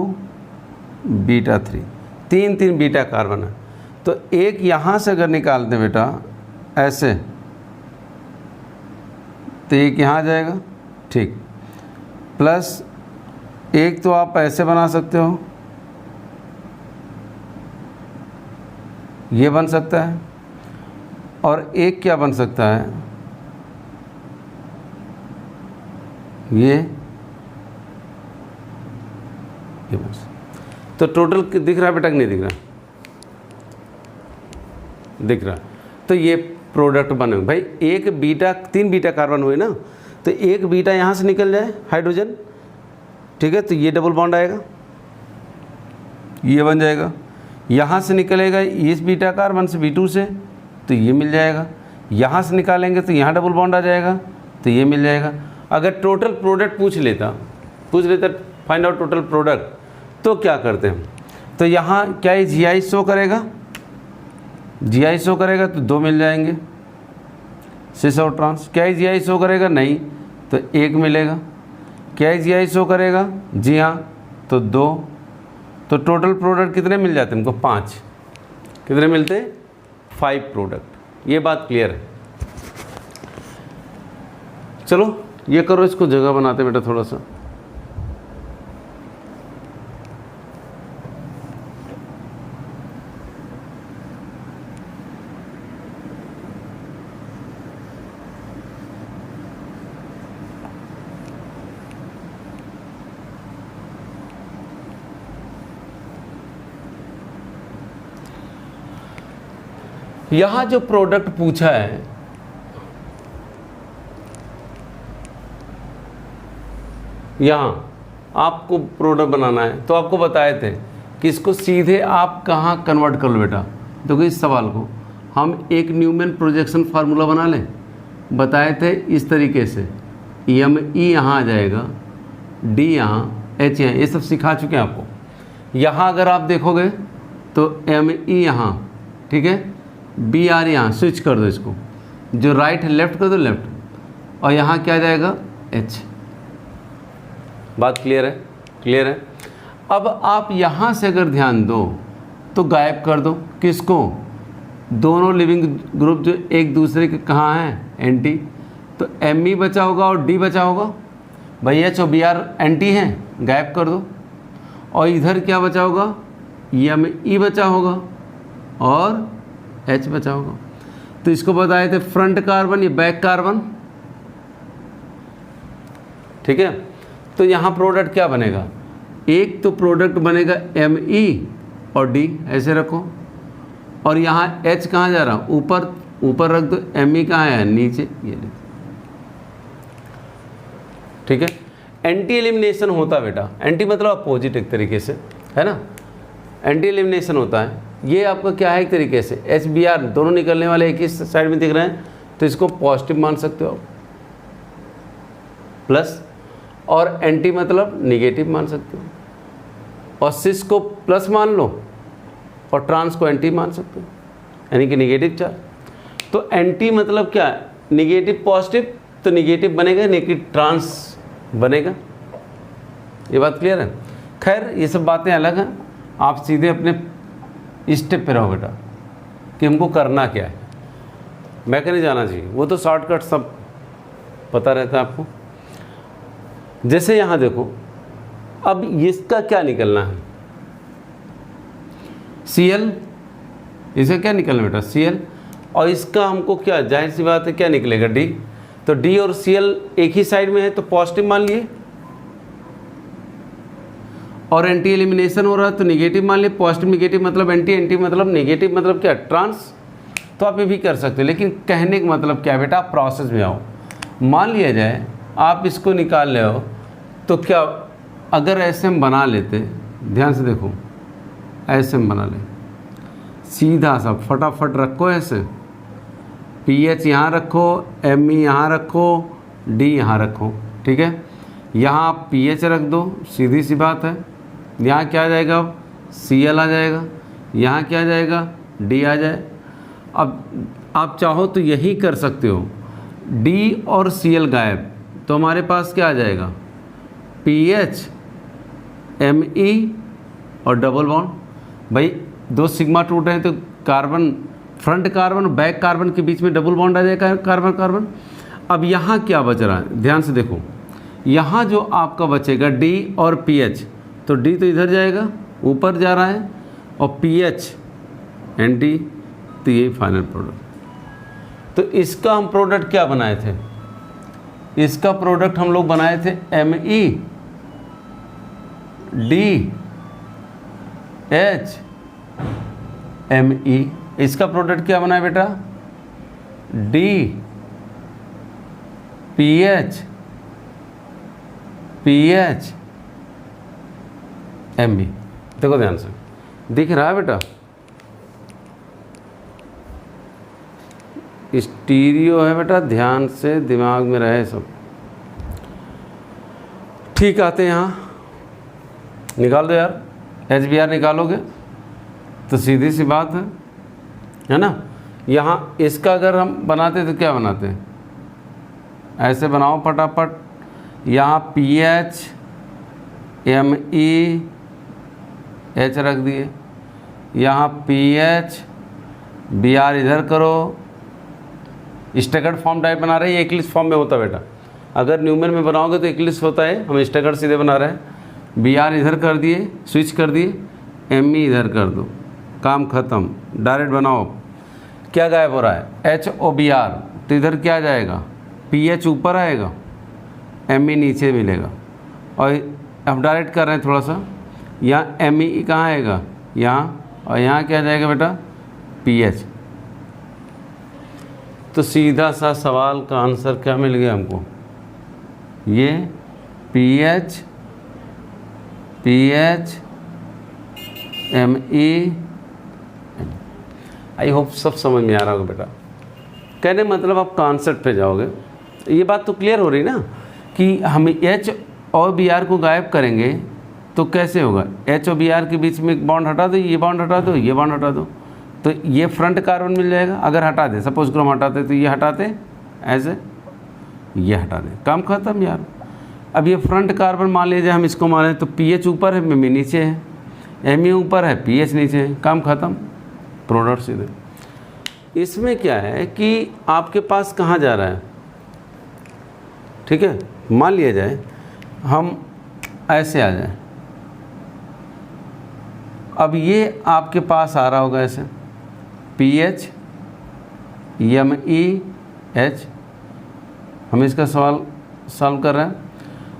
बीटा 3, तीन बीटा कार्बन है। तो एक यहाँ से अगर निकालते हैं बेटा ऐसे, तो एक यहाँ आ जाएगा, ठीक। प्लस एक तो आप ऐसे बना सकते हो, ये बन सकता है, और एक क्या बन सकता है, ये बस। तो टोटल दिख रहा है बेटा कि नहीं दिख रहा? दिख रहा। तो ये प्रोडक्ट बने भाई, एक बीटा, 3 बीटा कार्बन हुए ना, तो एक बीटा यहाँ से निकल जाए हाइड्रोजन, ठीक है, तो ये डबल बॉन्ड आएगा, ये बन जाएगा। यहाँ से निकलेगा इस बीटा कार्बन से B2 से, तो ये मिल जाएगा। यहाँ से निकालेंगे तो यहाँ डबल बॉन्ड आ जाएगा, तो ये मिल जाएगा। अगर टोटल प्रोडक्ट पूछ लेता फाइंड आउट टोटल प्रोडक्ट, तो क्या करते हैं, तो यहाँ क्या ये GI शो करेगा, GI शो करेगा तो 2 मिल जाएंगे, सिस और ट्रांस। क्या ये GI शो करेगा, नहीं, तो 1 मिलेगा। क्या ये GI शो करेगा, जी हाँ, तो 2। तो टोटल प्रोडक्ट कितने मिल जाते हैं हमको, 5। कितने मिलते, 5 प्रोडक्ट। ये बात क्लियर है। चलो ये करो, इसको जगह बनाते बेटा थोड़ा सा। यहाँ जो प्रोडक्ट पूछा है, यहाँ आपको प्रोडक्ट बनाना है, तो आपको बताए थे कि इसको सीधे आप कहाँ कन्वर्ट कर लो बेटा। देखो इस सवाल को हम एक न्यूमैन प्रोजेक्शन फार्मूला बना लें, बताए थे इस तरीके से, एम ई यहाँ आ जाएगा, डी यहाँ, एच यहाँ, ये सब सिखा चुके हैं आपको। यहाँ अगर आप देखोगे तो एम ई यहाँ, ठीक है, बी आर यहाँ, स्विच कर दो इसको, जो राइट है लेफ्ट कर दो लेफ्ट, और यहाँ क्या जाएगा एच। बात क्लियर है? क्लियर है। अब आप यहाँ से अगर ध्यान दो तो गायब कर दो किसको, दोनों लिविंग ग्रुप जो एक दूसरे के कहाँ हैं, एंटी, तो एम ई बचा होगा और डी बचा होगा, भाई एच और बी आर एंटी हैं, गायब कर दो। और इधर क्या बचा होगा, एम ई बचा होगा और एच बचा होगा। तो इसको बताए थे फ्रंट कार्बन या बैक कार्बन, ठीक है। तो यहाँ प्रोडक्ट क्या बनेगा, एक तो प्रोडक्ट बनेगा एम ई और डी, ऐसे रखो, और यहाँ एच कहाँ जा रहा, ऊपर, ऊपर रख दो, एम ई कहाँ है, नीचे, ये देखो, ठीक है। एंटी एलिमिनेशन होता है बेटा, एंटी मतलब अपोजिट एक तरीके से, है ना, एंटी एलिमिनेशन होता है। ये आपका क्या है, एक तरीके से एच बी आर दोनों निकलने वाले एक ही साइड में दिख रहे हैं, तो इसको पॉजिटिव मान सकते हो आप, प्लस, और एंटी मतलब निगेटिव मान सकते हो, और सिस को प्लस मान लो और ट्रांस को एंटी मान सकते हो, यानी कि निगेटिव चार्ज। तो एंटी मतलब क्या है, निगेटिव पॉजिटिव, तो निगेटिव बनेगा, नेगेटिव ट्रांस बनेगा। ये बात क्लियर है। खैर ये सब बातें अलग हैं, आप सीधे अपने स्टेप पे रहो बेटा कि हमको करना क्या है, मैं नहीं जाना चाहिए, वो तो शॉर्टकट सब पता रहता है आपको। जैसे यहाँ देखो, अब इसका क्या निकलना है, Cl, इसे क्या निकलना बेटा, Cl, और इसका हमको क्या, जाहिर सी बात है क्या निकलेगा, D। तो D और Cl एक ही साइड में है तो पॉजिटिव मान लिए, और एंटी एलिमिनेशन हो रहा है तो निगेटिव मान लिए, पॉजिटिव निगेटिव मतलब एंटी, एंटी मतलब निगेटिव मतलब क्या, ट्रांस। तो आप ये भी कर सकते हो, लेकिन कहने का मतलब क्या बेटा, आप प्रोसेस में आओ। मान लिया जाए आप इसको निकाल ले हो, तो क्या अगर ऐसे हम बना लेते, ध्यान से देखो, ऐसे हम बना ले, सीधा सा फटाफट रखो ऐसे, पी एच यहाँ रखो, एम ई यहाँ रखो, डी यहाँ रखो, ठीक है। यहाँ आप पी एच रख दो, सीधी सी बात है, यहाँ क्या आ जाएगा, अब सी एल आ जाएगा, यहाँ क्या आ जाएगा, डी आ जाए। अब आप चाहो तो यही कर सकते हो, डी और सी एल गायब, तो हमारे पास क्या आ जाएगा, पी एच एम ई और डबल बॉन्ड। भाई दो सिग्मा टूट रहे हैं तो carbon, front carbon back carbon के बीच में डबल बॉन्ड आ जाएगा, कार्बन कार्बन। अब यहाँ क्या बच रहा है, ध्यान से देखो, यहाँ जो आपका बचेगा डी और पी एच, तो डी तो इधर जाएगा, ऊपर जा रहा है, और पी एच एंड डी, तो ये फाइनल प्रोडक्ट। तो इसका हम प्रोडक्ट क्या बनाए थे, इसका प्रोडक्ट हम लोग बनाए थे M E D H M E. इसका प्रोडक्ट क्या बना है बेटा, D P H M E. देखो ध्यान से, दिख रहा है बेटा, स्टीरियो है बेटा, ध्यान से दिमाग में रहे सब। ठीक, आते हैं यहाँ, निकाल दो यार, एच बी आर निकालोगे तो सीधी सी बात है ना। यहाँ इसका अगर हम बनाते तो क्या बनाते हैं, ऐसे बनाओ फटाफट, यहाँ P H M E H रख दिए, यहाँ पी एच बी आर इधर करो, स्टैगर्ड फॉर्म टाइप बना रहे हैं, ये एक्लिप्स फॉर्म में होता है बेटा, अगर न्यूमन में बनाओगे तो एक्लिप्स होता है, हम स्टैगर्ड सीधे बना रहे हैं। बी आर इधर कर दिए, स्विच कर दिए, एम ई इधर कर दो, काम ख़त्म, डायरेक्ट बनाओ। क्या गायब हो रहा है, एच ओ बी आर, तो इधर क्या जाएगा, पी एच ऊपर आएगा, एम ई नीचे मिलेगा, और अब डायरेक्ट कर रहे हैं थोड़ा सा, यहाँ एम ई कहाँ आएगा, यहाँ, और यहाँ क्या जाएगा बेटा, पी एच। तो सीधा सा सवाल का आंसर क्या मिल गया हमको, ये P H M E. I hope सब समझ में आ रहा होगा बेटा। कहने मतलब आप कॉन्सेप्ट पे जाओगे। ये बात तो क्लियर हो रही ना कि हम H और Br को गायब करेंगे तो कैसे होगा? H और Br के बीच में एक बॉन्ड हटा दो, ये बॉन्ड हटा दो, ये बॉन्ड हटा दो, तो ये फ्रंट कार्बन मिल जाएगा। अगर हटा दे, सपोज करो हम हटाते तो ये हटाते ऐसे, ये हटा दें, काम खत्म यार। अब ये फ्रंट कार्बन मान लीजिए हम इसको माने तो पीएच ऊपर है, एमई नीचे है, एमई ऊपर है, पीएच नीचे है, काम खत्म, प्रोडक्ट सीधे। इसमें क्या है कि आपके पास कहाँ जा रहा है, ठीक है, मान लिया जाए हम ऐसे आ जाए, अब ये आपके पास आ रहा होगा ऐसे पीएच एमई एच, हम इसका सवाल सॉल्व कर रहे हैं।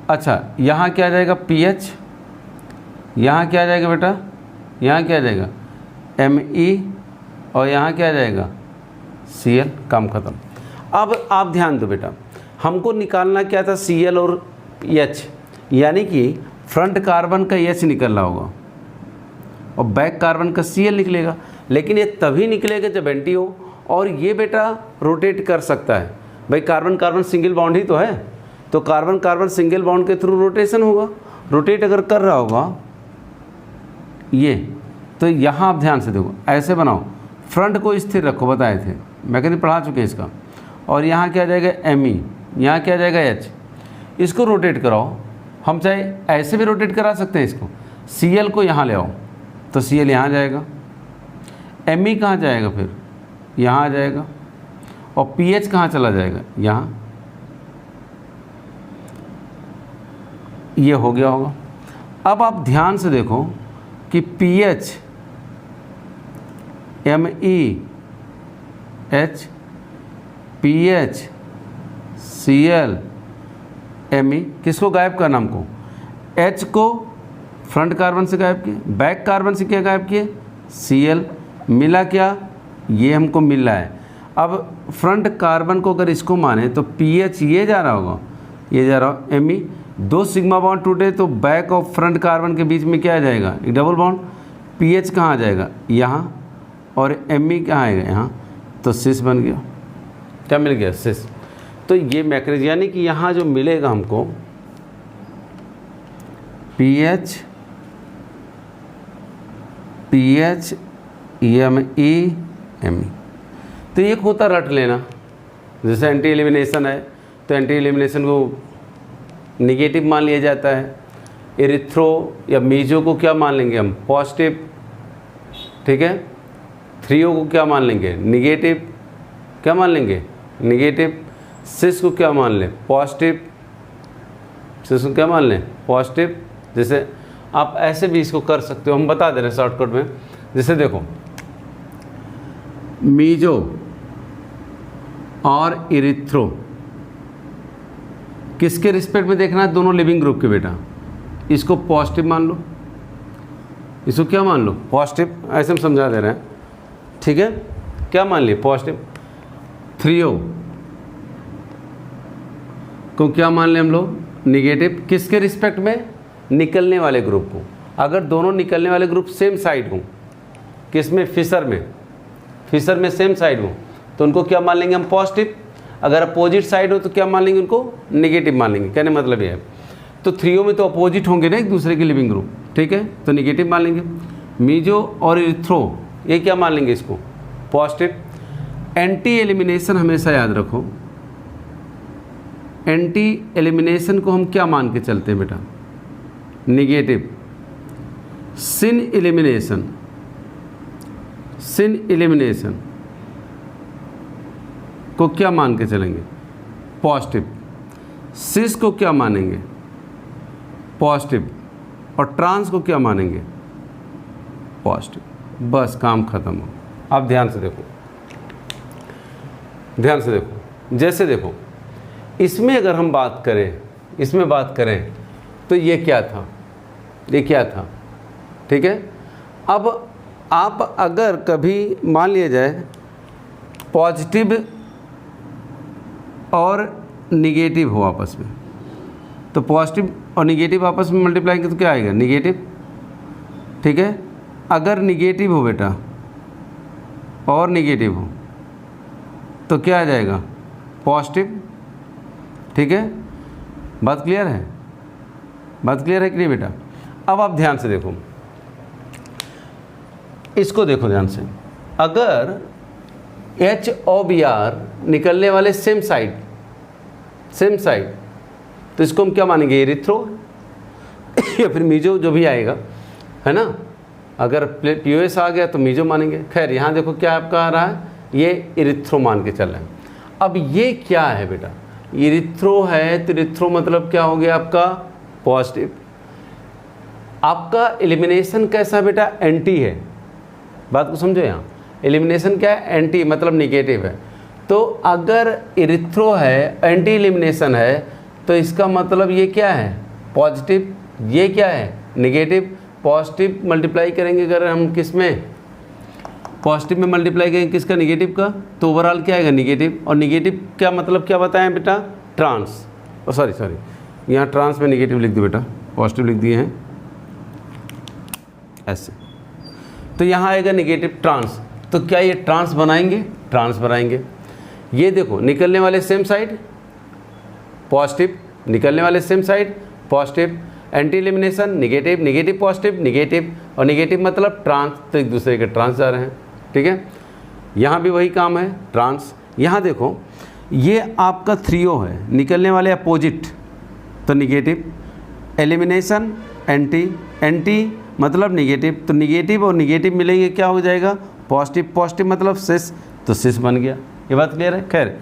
अच्छा, यहाँ क्या आ जाएगा पीएच, यहाँ क्या आ जाएगा बेटा, यहाँ क्या आ जाएगा एमई, और यहाँ क्या आ जाएगा सीएल, काम खत्म। अब आप ध्यान दो बेटा, हमको निकालना क्या था, सीएल और एच, यानी कि फ्रंट कार्बन का एच निकल रहा होगा और बैक कार्बन का सीएल निकलेगा, लेकिन ये तभी निकलेगा जब एंटी हो। और ये बेटा रोटेट कर सकता है भाई, कार्बन कार्बन सिंगल बॉन्ड ही तो है, तो कार्बन कार्बन सिंगल बॉन्ड के थ्रू रोटेशन होगा। रोटेट अगर कर रहा होगा ये, तो यहाँ आप ध्यान से देखो, ऐसे बनाओ, फ्रंट को स्थिर रखो, बताए थे मैं कहीं पढ़ा चुके इसका, और यहाँ क्या जाएगा एमई, यहाँ क्या जाएगा एच, इसको रोटेट कराओ। हम चाहे ऐसे भी रोटेट करा सकते हैं इसको, सीएल को यहाँ ले आओ तो सीएल यहाँ जाएगा, एमई कहाँ जाएगा, फिर यहाँ आ जाएगा, और पीएच कहाँ चला जाएगा, यहाँ, ये हो गया होगा। अब आप ध्यान से देखो कि P H M E H, P H C L M E, किसको गायब करना हमको, एच को फ्रंट कार्बन से गायब किए, बैक कार्बन से क्या गायब किए, सीएल, मिला क्या, ये हमको मिल रहा है। अब फ्रंट कार्बन को अगर इसको माने तो पीएच ये जा रहा होगा, ये जा रहा हो एमई, दो सिग्मा बॉन्ड टूटे तो बैक और फ्रंट कार्बन के बीच में क्या आ जाएगा, एक डबल बॉन्ड, पीएच कहाँ आ जाएगा, यहाँ, और एमई कहाँ आएगा, यहाँ, तो सिस बन गया, क्या मिल गया, सिस। तो ये मैकेनिज्म, यानी कि यहाँ जो मिलेगा हमको पीएच पीएच एमई एमई, तो एक होता रट लेना, जैसे एंटी एलिमिनेशन है तो एंटी एलिमिनेशन को निगेटिव मान लिया जाता है, एरिथ्रो या मीजो को क्या मान लेंगे हम, पॉजिटिव, ठीक है, थ्रियो को क्या मान लेंगे, निगेटिव, क्या मान लेंगे, निगेटिव, सिस को क्या मान लें, पॉजिटिव, सिस को क्या मान लें, पॉजिटिव। जैसे आप ऐसे भी इसको कर सकते हो, हम बता दे रहे हैं शॉर्टकट में। जैसे देखो मीजो और इरिथ्रो किसके रिस्पेक्ट में देखना है, दोनों लिविंग ग्रुप के बेटा, इसको पॉजिटिव मान लो, इसको क्या मान लो, पॉजिटिव, ऐसे हम समझा दे रहे हैं, ठीक है, क्या मान लिए, पॉजिटिव। थ्रियो को क्या मान लें हम लोग, निगेटिव, किसके रिस्पेक्ट में, निकलने वाले ग्रुप को। अगर दोनों निकलने वाले ग्रुप सेम साइड हों, किसमें, फिशर में सेम साइड हो तो उनको क्या मान लेंगे हम, पॉजिटिव। अगर अपोजिट साइड हो तो क्या मान लेंगे, उनको निगेटिव मान लेंगे। कहने मतलब ये है, तो थ्रियो में तो अपोजिट होंगे ना एक दूसरे के लिविंग ग्रुप, ठीक है, तो निगेटिव मान लेंगे। मीजो और इरिथ्रो ये क्या मान लेंगे, इसको पॉजिटिव। एंटी एलिमिनेशन हमेशा याद रखो, एंटी एलिमिनेशन को हम क्या मान के चलते हैं बेटा, निगेटिव। सिन एलिमिनेशन को क्या मान के चलेंगे, पॉजिटिव। सिस को क्या मानेंगे, पॉजिटिव, और ट्रांस को क्या मानेंगे, पॉजिटिव। बस काम खत्म हो। आप ध्यान से देखो, जैसे देखो इसमें अगर हम बात करें तो ये क्या था, ठीक है। अब आप अगर कभी मान लिया जाए पॉजिटिव और निगेटिव हो आपस में, तो पॉजिटिव और निगेटिव आपस में मल्टीप्लाई करें तो क्या आएगा, निगेटिव, ठीक है। अगर निगेटिव हो बेटा और निगेटिव हो तो क्या आ जाएगा, पॉजिटिव। ठीक है, बात क्लियर है, बात क्लियर है कि नहीं बेटा? अब आप ध्यान से देखो, इसको देखो ध्यान से। अगर H और Br निकलने वाले सेम साइड तो इसको हम क्या मानेंगे, इरिथ्रो या फिर मीजो, जो भी आएगा, है ना। अगर POS आ गया तो मीजो मानेंगे। खैर यहाँ देखो क्या आपका आ रहा है, ये इरिथ्रो मान के चल रहा है। अब ये क्या है बेटा, इरिथ्रो है तो इरिथ्रो मतलब क्या हो गया आपका, पॉजिटिव। आपका एलिमिनेशन कैसा बेटा, एंटी है। बात को समझो, यहाँ एलिमिनेशन क्या है, एंटी मतलब निगेटिव है। तो अगर इरिथ्रो है, एंटी एलिमिनेशन है, तो इसका मतलब ये क्या है, पॉजिटिव। ये क्या है, निगेटिव। पॉजिटिव मल्टीप्लाई करेंगे अगर हम किस में, पॉजिटिव में मल्टीप्लाई करेंगे किसका, निगेटिव का, तो ओवरऑल क्या आएगा, निगेटिव। और निगेटिव क्या मतलब क्या बताएं बेटा, ट्रांस, सॉरी यहाँ ट्रांस में निगेटिव लिख दो बेटा, पॉजिटिव लिख दिए हैं ऐसे, तो यहाँ आएगा निगेटिव ट्रांस। तो क्या ये ट्रांस बनाएंगे, ट्रांस बनाएंगे। ये देखो निकलने वाले सेम साइड पॉजिटिव, निकलने वाले same side positive, anti elimination negative, negative positive, negative और निगेटिव मतलब ट्रांस, तो एक दूसरे के ट्रांस जा रहे हैं। ठीक है, यहाँ भी वही काम है, ट्रांस। यहाँ देखो ये आपका 3O है, निकलने वाले अपोजिट तो निगेटिव, एलिमिनेशन एंटी, एंटी मतलब निगेटिव, तो निगेटिव और निगेटिव मिलेंगे क्या हो जाएगा, पॉजिटिव, पॉजिटिव मतलब सिस, तो सिस बन गया। ये बात क्लियर है। खैर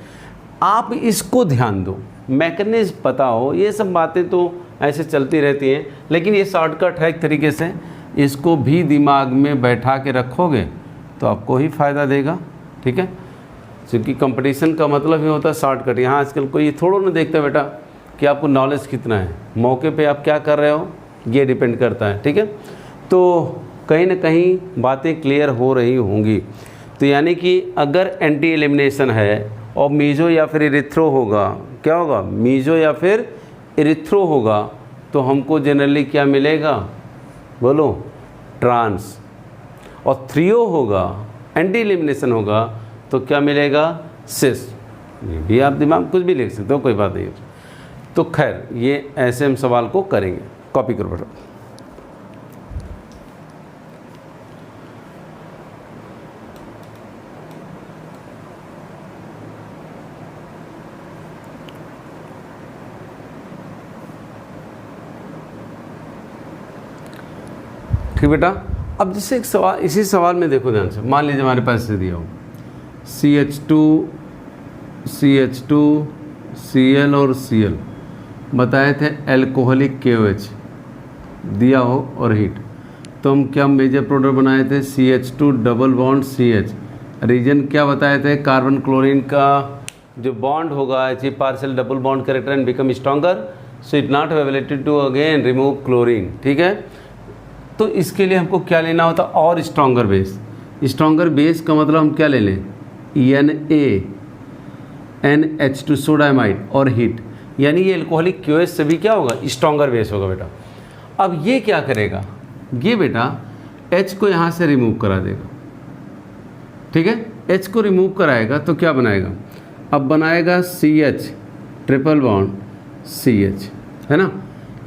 आप इसको ध्यान दो, मैकेनिज्म पता हो, ये सब बातें तो ऐसे चलती रहती हैं, लेकिन ये शॉर्टकट है एक तरीके से, इसको भी दिमाग में बैठा के रखोगे तो आपको ही फ़ायदा देगा। ठीक है, क्योंकि कंपटीशन का मतलब ही होता है शॉर्टकट। यहाँ आजकल कोई ये थोड़ा ना देखता बेटा कि आपको नॉलेज कितना है, मौके पे आप क्या कर रहे हो ये डिपेंड करता है। ठीक है, तो कहीं ना कहीं बातें क्लियर हो रही होंगी। तो यानी कि अगर एंटी एलिमिनेशन है और मीजो या फिर इरिथ्रो होगा, क्या होगा, मीजो या फिर इरिथ्रो होगा, तो हमको जनरली क्या मिलेगा, बोलो, ट्रांस। और 3O होगा, एंटी एलिमिनेशन होगा, तो क्या मिलेगा, सिस। ये भी आप दिमाग कुछ भी लिख सकते हो, कोई बात नहीं। तो खैर ये ऐसे हम सवाल को करेंगे। कॉपी करो बेटा। ठीक बेटा, अब जैसे एक सवाल, इसी सवाल में देखो ध्यान से, मान लीजिए हमारे पास से दिया हो CH2 Cl और Cl बताए थे, एल्कोहलिक KOH दिया हो और हीट, तो हम क्या मेजर प्रोडक्ट बनाए थे, CH2 double bond CH। Reason क्या बताए थे, कार्बन क्लोरीन का जो बॉन्ड होगा, achieve partial double bond character and become stronger, so it not ability to again remove chlorine. ठीक है, तो इसके लिए हमको क्या लेना होता, और स्ट्रॉन्गर बेस। स्ट्रॉन्गर बेस का मतलब हम क्या ले लें, NaNH2 सोडामाइड और हीट, यानी ये एल्कोहलिक KOH से भी क्या होगा, स्ट्रॉन्गर बेस होगा बेटा। अब ये क्या करेगा, ये बेटा H को यहाँ से रिमूव करा देगा। ठीक है, H को रिमूव कराएगा तो क्या बनाएगा, अब बनाएगा CH ट्रिपल बॉन्ड CH, है ना।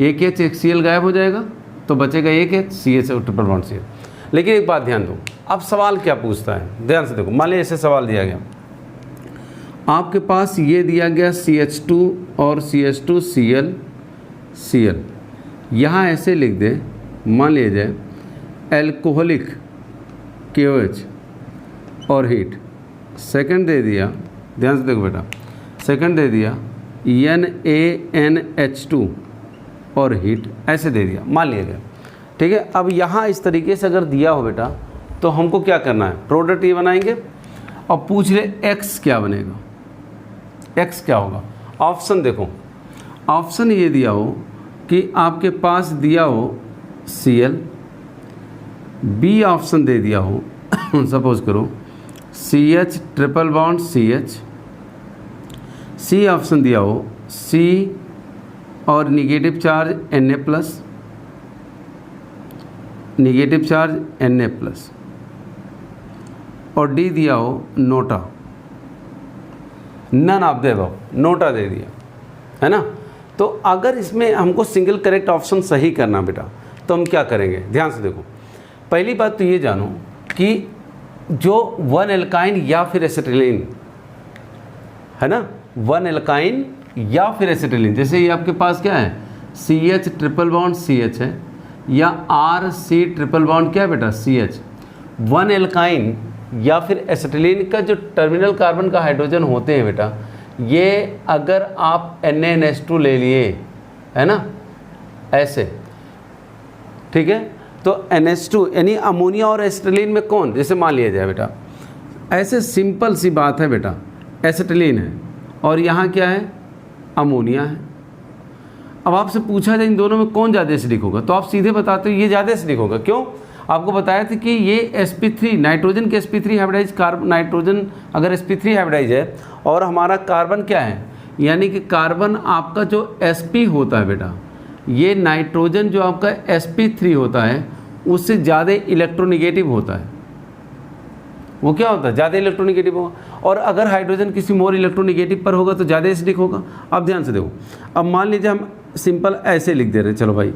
एक H एक Cl गायब हो जाएगा तो बचेगा एक H CH और ट्रिपल बॉन्ड CH। लेकिन एक बात ध्यान दो, अब सवाल क्या पूछता है, ध्यान से देखो। मान लीजिए ऐसे सवाल दिया गया, आपके पास ये दिया गया CH2 और CH2 Cl, यहाँ ऐसे लिख दे, मान लीजिए एल्कोहलिक KOH और हीट। सेकंड दे दिया, ध्यान से देखो बेटा, सेकंड दे दिया NaNH2 और हीट, ऐसे दे दिया, मान लिया गया। ठीक है, अब यहाँ इस तरीके से अगर दिया हो बेटा, तो हमको क्या करना है, प्रोडक्ट ये बनाएंगे और पूछ ले एक्स क्या बनेगा, एक्स क्या होगा। ऑप्शन देखो, ऑप्शन ये दिया हो कि आपके पास दिया हो Cl, बी ऑप्शन दे दिया हो सपोज करो CH triple bond CH, C option दिया हो C और negative charge Na+, negative charge Na+, और डी दिया हो NOTA, none of the above, NOTA दे दिया, है ना। तो अगर इसमें हमको सिंगल करेक्ट ऑप्शन सही करना बेटा, तो हम क्या करेंगे, ध्यान से देखो। पहली बात तो ये जानो कि जो 1 एल्काइन या फिर एसिटिलीन है ना, 1 एल्काइन या फिर एसिटिलीन, जैसे ये आपके पास क्या है CH ट्रिपल बॉन्ड CH है, या RC ट्रिपल बॉन्ड क्या है बेटा CH। 1 एल्काइन या फिर एसिटिलीन का जो टर्मिनल कार्बन का हाइड्रोजन होते हैं बेटा, ये अगर आप NaNH2 ले लिए, है ना, ऐसे, ठीक है, तो NH2 यानी अमोनिया और एसिटिलीन में कौन, जैसे मान लिया जाए बेटा, ऐसे सिंपल सी बात है बेटा, एसिटिलीन है और यहाँ क्या है अमोनिया है। अब आपसे पूछा जाए इन दोनों में कौन ज़्यादा एसिडिक होगा, तो आप सीधे बताते हो ये ज़्यादा एसिडिक होगा। क्यों, आपको बताया था कि ये sp3 नाइट्रोजन के sp3 हाइब्रिडाइज कार्बन, नाइट्रोजन अगर sp3 हाइब्रिडाइज है और हमारा कार्बन क्या है, यानी कि कार्बन आपका जो sp होता है बेटा, ये नाइट्रोजन जो आपका sp3 होता है उससे ज़्यादा इलेक्ट्रोनिगेटिव होता है। वो क्या होता है, ज़्यादा इलेक्ट्रोनिगेटिव होगा, और अगर हाइड्रोजन किसी मोर इलेक्ट्रोनिगेटिव पर होगा तो ज़्यादा एसिडिक होगा। अब ध्यान से देखो, अब मान लीजिए हम सिंपल ऐसे लिख दे रहे हैं, चलो भाई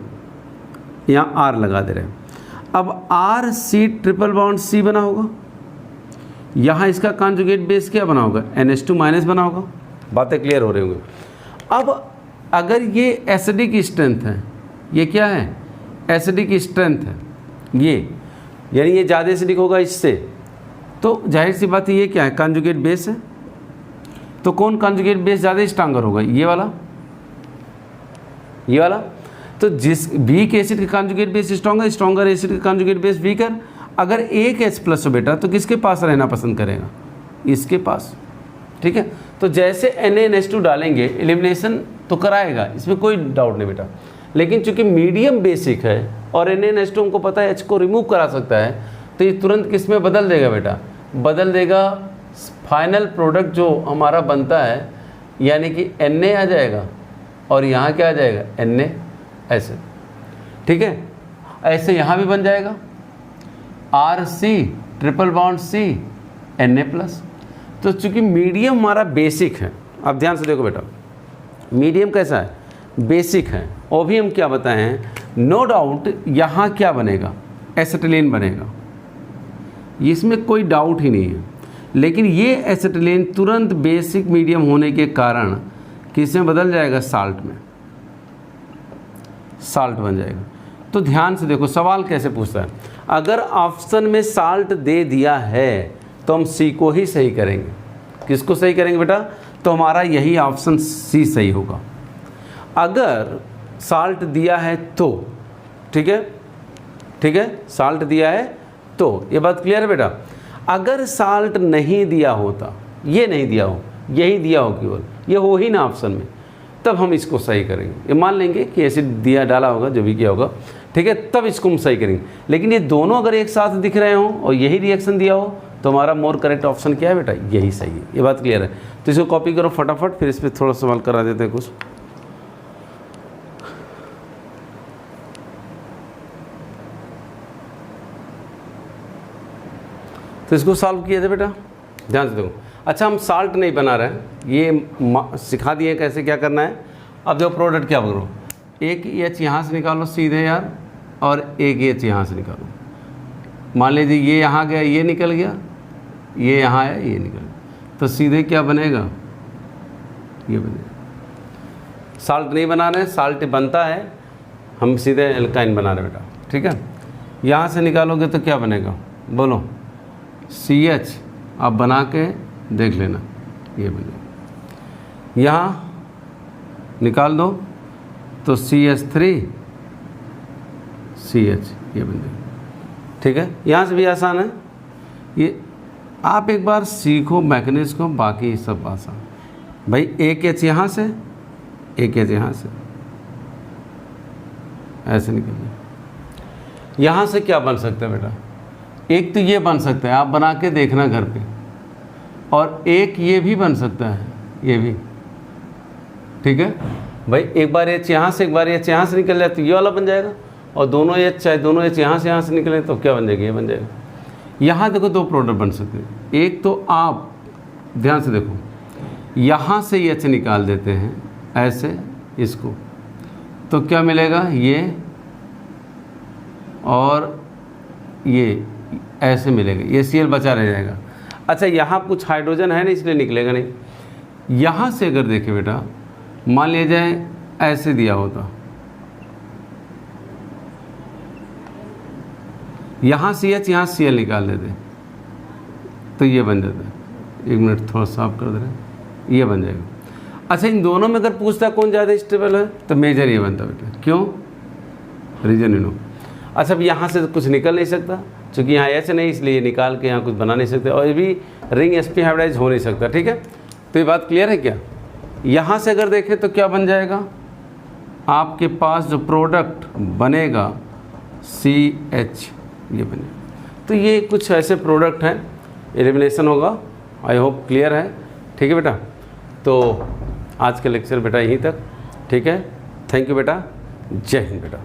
यहाँ R लगा दे रहे हैं, अब RC ट्रिपल बॉन्ड C बना होगा, यहाँ इसका कॉन्जुगेट बेस क्या बना होगा NH2 माइनस बना होगा। बातें क्लियर हो रही होंगी। अब अगर ये एसिडिक स्ट्रेंथ है, ये क्या है एसिडिक स्ट्रेंथ है ये, यानी ये ज़्यादा एसिडिक होगा इससे, तो जाहिर सी बात है ये क्या है कॉन्जुगेट बेस है, तो कौन कॉन्जुगेट बेस ज़्यादा स्ट्रांगर होगा, ये वाला, ये वाला। तो जिस वीक एसिड का conjugate base stronger, stronger acid का कॉन्जुगेट बेस वीकर। अगर एक H+ हो बेटा तो किसके पास रहना पसंद करेगा, इसके पास, ठीक है। तो जैसे NaNH2 डालेंगे एलिमिनेशन तो कराएगा, इसमें कोई डाउट नहीं बेटा, लेकिन चूंकि मीडियम बेसिक है और NaNH2 हमको पता है H को रिमूव करा सकता है, तो ये तुरंत किस में बदल देगा बेटा, बदल देगा फाइनल प्रोडक्ट जो हमारा बनता है, यानी कि Na आ जाएगा और यहाँ क्या आ जाएगा Na, ऐसे, ठीक है। ऐसे यहाँ भी बन जाएगा RC triple bond C Na+। तो चूंकि मीडियम हमारा बेसिक है, अब ध्यान से देखो बेटा, मीडियम कैसा है, बेसिक है, और भी हम क्या बताए हैं, नो डाउट यहाँ क्या बनेगा एसिटिलीन बनेगा, इसमें कोई डाउट ही नहीं है। लेकिन ये एसिटिलीन तुरंत बेसिक मीडियम होने के कारण किस में बदल जाएगा, साल्ट में, साल्ट बन जाएगा। तो ध्यान से देखो सवाल कैसे पूछता है, अगर ऑप्शन में साल्ट दे दिया है तो हम C को ही सही करेंगे। किसको सही करेंगे बेटा, तो हमारा यही ऑप्शन C सही होगा। अगर साल्ट दिया है तो, ठीक है, ठीक है, साल्ट दिया है तो, ये बात क्लियर है बेटा। अगर साल्ट नहीं दिया होता, ये नहीं दिया हो, यही दिया हो केवल, ये हो ही ना ऑप्शन में, तब हम इसको सही करेंगे। ये मान लेंगे कि एसिड दिया डाला होगा, जो भी किया होगा, ठीक है, तब इसको हम सही करेंगे। लेकिन ये दोनों अगर एक साथ दिख रहे हों और यही रिएक्शन दिया हो, तो हमारा मोर करेक्ट ऑप्शन क्या है बेटा, यही सही है। ये बात क्लियर है। तो इसको कॉपी करो फटाफट, फिर इस पर थोड़ा सवाल करा देते हैं कुछ। तो इसको सॉल्व किए थे बेटा, ध्यान से देखो। अच्छा, हम साल्ट नहीं बना रहे हैं, ये सिखा दिए कैसे क्या करना है। अब देखो प्रोडक्ट क्या करो, एक H यहाँ से निकालो सीधे यार, और एक H यहाँ से निकालो। मान लीजिए ये यहाँ गया, ये निकल गया, ये यहाँ है, ये निकल गया, तो सीधे क्या बनेगा, ये बनेगा। साल्ट नहीं बना रहे, साल्ट बनता है, हम सीधे एल्काइन बना रहे बेटा, ठीक है। यहाँ से निकालोगे तो क्या बनेगा, बोलो, CH आप बना के देख लेना, ये बनेगा। यहाँ निकाल दो तो CH3 CH, ये बन जाएगा, ठीक है। यहाँ से भी आसान है, ये आप एक बार सीखो मैकेनिज्म को, बाकी सब आसान। भाई एक H यहाँ से, एक H यहाँ से, ऐसे निकल जाए। यहाँ से क्या बन सकता है बेटा, एक तो ये बन सकता है, आप बना के देखना घर पे, और एक ये भी बन सकता है, ये भी, ठीक है। भाई एक बार H यहाँ से, एक बार H यहाँ से निकल जाए तो ये वाला बन जाएगा, और दोनों H, चाहे दोनों H यहाँ से निकले तो क्या बन जाएगा, ये बन जाएगा। यहाँ देखो दो प्रोडक्ट बन सकते हैं। एक तो आप ध्यान से देखो, यहाँ से H निकाल देते हैं ऐसे इसको, तो क्या मिलेगा, ये और ये ऐसे मिलेगा, ये Cl बचा रह जाएगा। अच्छा यहाँ कुछ हाइड्रोजन है ना, इसलिए निकलेगा नहीं। यहाँ से अगर देखें बेटा, मान लिया जाए ऐसे दिया होता, यहाँ CH यहाँ Cl निकाल देते तो ये बन जाता। एक मिनट थोड़ा साफ कर दे रहे हैं, ये बन जाएगा। अच्छा इन दोनों में अगर पूछता कौन ज़्यादा स्टेबल है तो मेजर ये बनता बेटा। क्यों? Reason you know. अच्छा अब यहाँ से तो कुछ निकल नहीं सकता, क्योंकि यहाँ H नहीं, इसलिए निकाल के यहाँ कुछ बना नहीं सकते, और ये भी रिंग sp हाइब्रिडाइज हो नहीं सकता। ठीक है, तो ये बात क्लियर है क्या? यहाँ से अगर देखें तो क्या बन जाएगा, आपके पास जो प्रोडक्ट बनेगा CH, ये बनेगा। तो ये कुछ ऐसे प्रोडक्ट हैं, एलिमिनेशन होगा। आई होप क्लियर है। ठीक है बेटा, तो आज के लेक्चर बेटा यहीं तक। ठीक है, थैंक यू बेटा, जय हिंद बेटा।